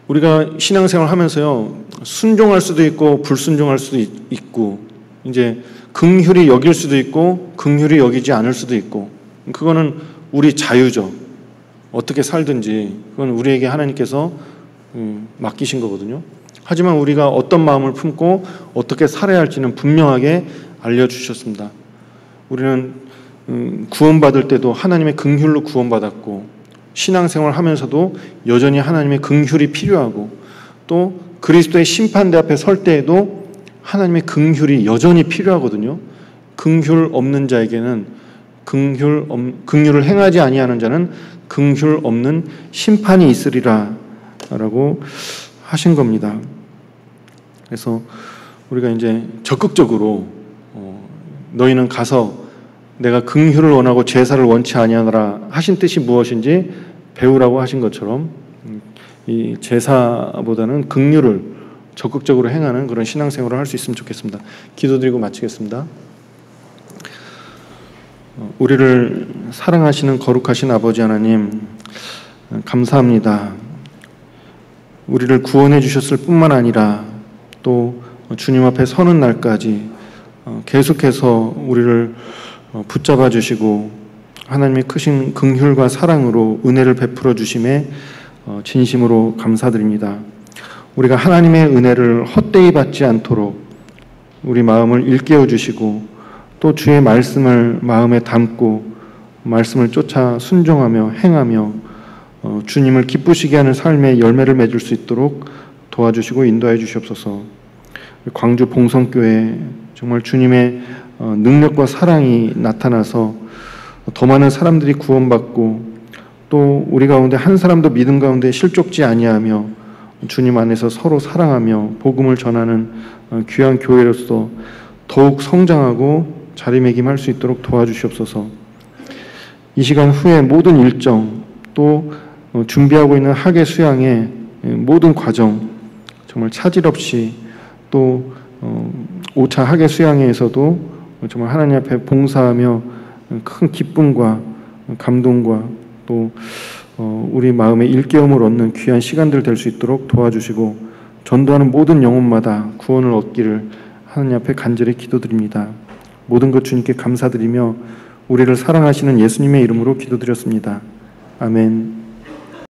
우리가 신앙생활 하면서요, 순종할 수도 있고 불순종할 수도 있고, 이제 긍휼히 여길 수도 있고 긍휼히 여기지 않을 수도 있고, 그거는 우리 자유죠. 어떻게 살든지 그건 우리에게 하나님께서 맡기신 거거든요. 하지만 우리가 어떤 마음을 품고 어떻게 살아야 할지는 분명하게 알려주셨습니다. 우리는 구원받을 때도 하나님의 긍휼로 구원받았고, 신앙생활 하면서도 여전히 하나님의 긍휼이 필요하고, 또 그리스도의 심판대 앞에 설 때에도 하나님의 긍휼이 여전히 필요하거든요. 긍휼 없는 자에게는 긍휼을 행하지 아니하는 자는 긍휼 없는 심판이 있으리라 라고 하신 겁니다. 그래서 우리가 이제 적극적으로 너희는 가서 내가 긍휼을 원하고 제사를 원치 아니하노라 하신 뜻이 무엇인지 배우라고 하신 것처럼, 이 제사보다는 긍휼을 적극적으로 행하는 그런 신앙생활을 할 수 있으면 좋겠습니다. 기도드리고 마치겠습니다. 우리를 사랑하시는 거룩하신 아버지 하나님, 감사합니다. 우리를 구원해 주셨을 뿐만 아니라 또 주님 앞에 서는 날까지 계속해서 우리를 붙잡아 주시고 하나님의 크신 긍휼과 사랑으로 은혜를 베풀어 주심에 진심으로 감사드립니다. 우리가 하나님의 은혜를 헛되이 받지 않도록 우리 마음을 일깨워 주시고, 또 주의 말씀을 마음에 담고 말씀을 쫓아 순종하며 행하며 주님을 기쁘시게 하는 삶의 열매를 맺을 수 있도록 도와주시고 인도해 주시옵소서. 광주 봉성교회 정말 주님의 능력과 사랑이 나타나서 더 많은 사람들이 구원받고, 또 우리 가운데 한 사람도 믿음 가운데 실족지 아니하며 주님 안에서 서로 사랑하며 복음을 전하는 귀한 교회로서 더욱 성장하고 자리매김할 수 있도록 도와주시옵소서. 이 시간 후에 모든 일정, 또 준비하고 있는 학예 수양의 모든 과정 정말 차질 없이, 또 5차 학예 수양회에서도 정말 하나님 앞에 봉사하며 큰 기쁨과 감동과 또 우리 마음의 일깨움을 얻는 귀한 시간들 될 수 있도록 도와주시고, 전도하는 모든 영혼마다 구원을 얻기를 하나님 앞에 간절히 기도드립니다. 모든 것 주님께 감사드리며 우리를 사랑하시는 예수님의 이름으로 기도드렸습니다. 아멘.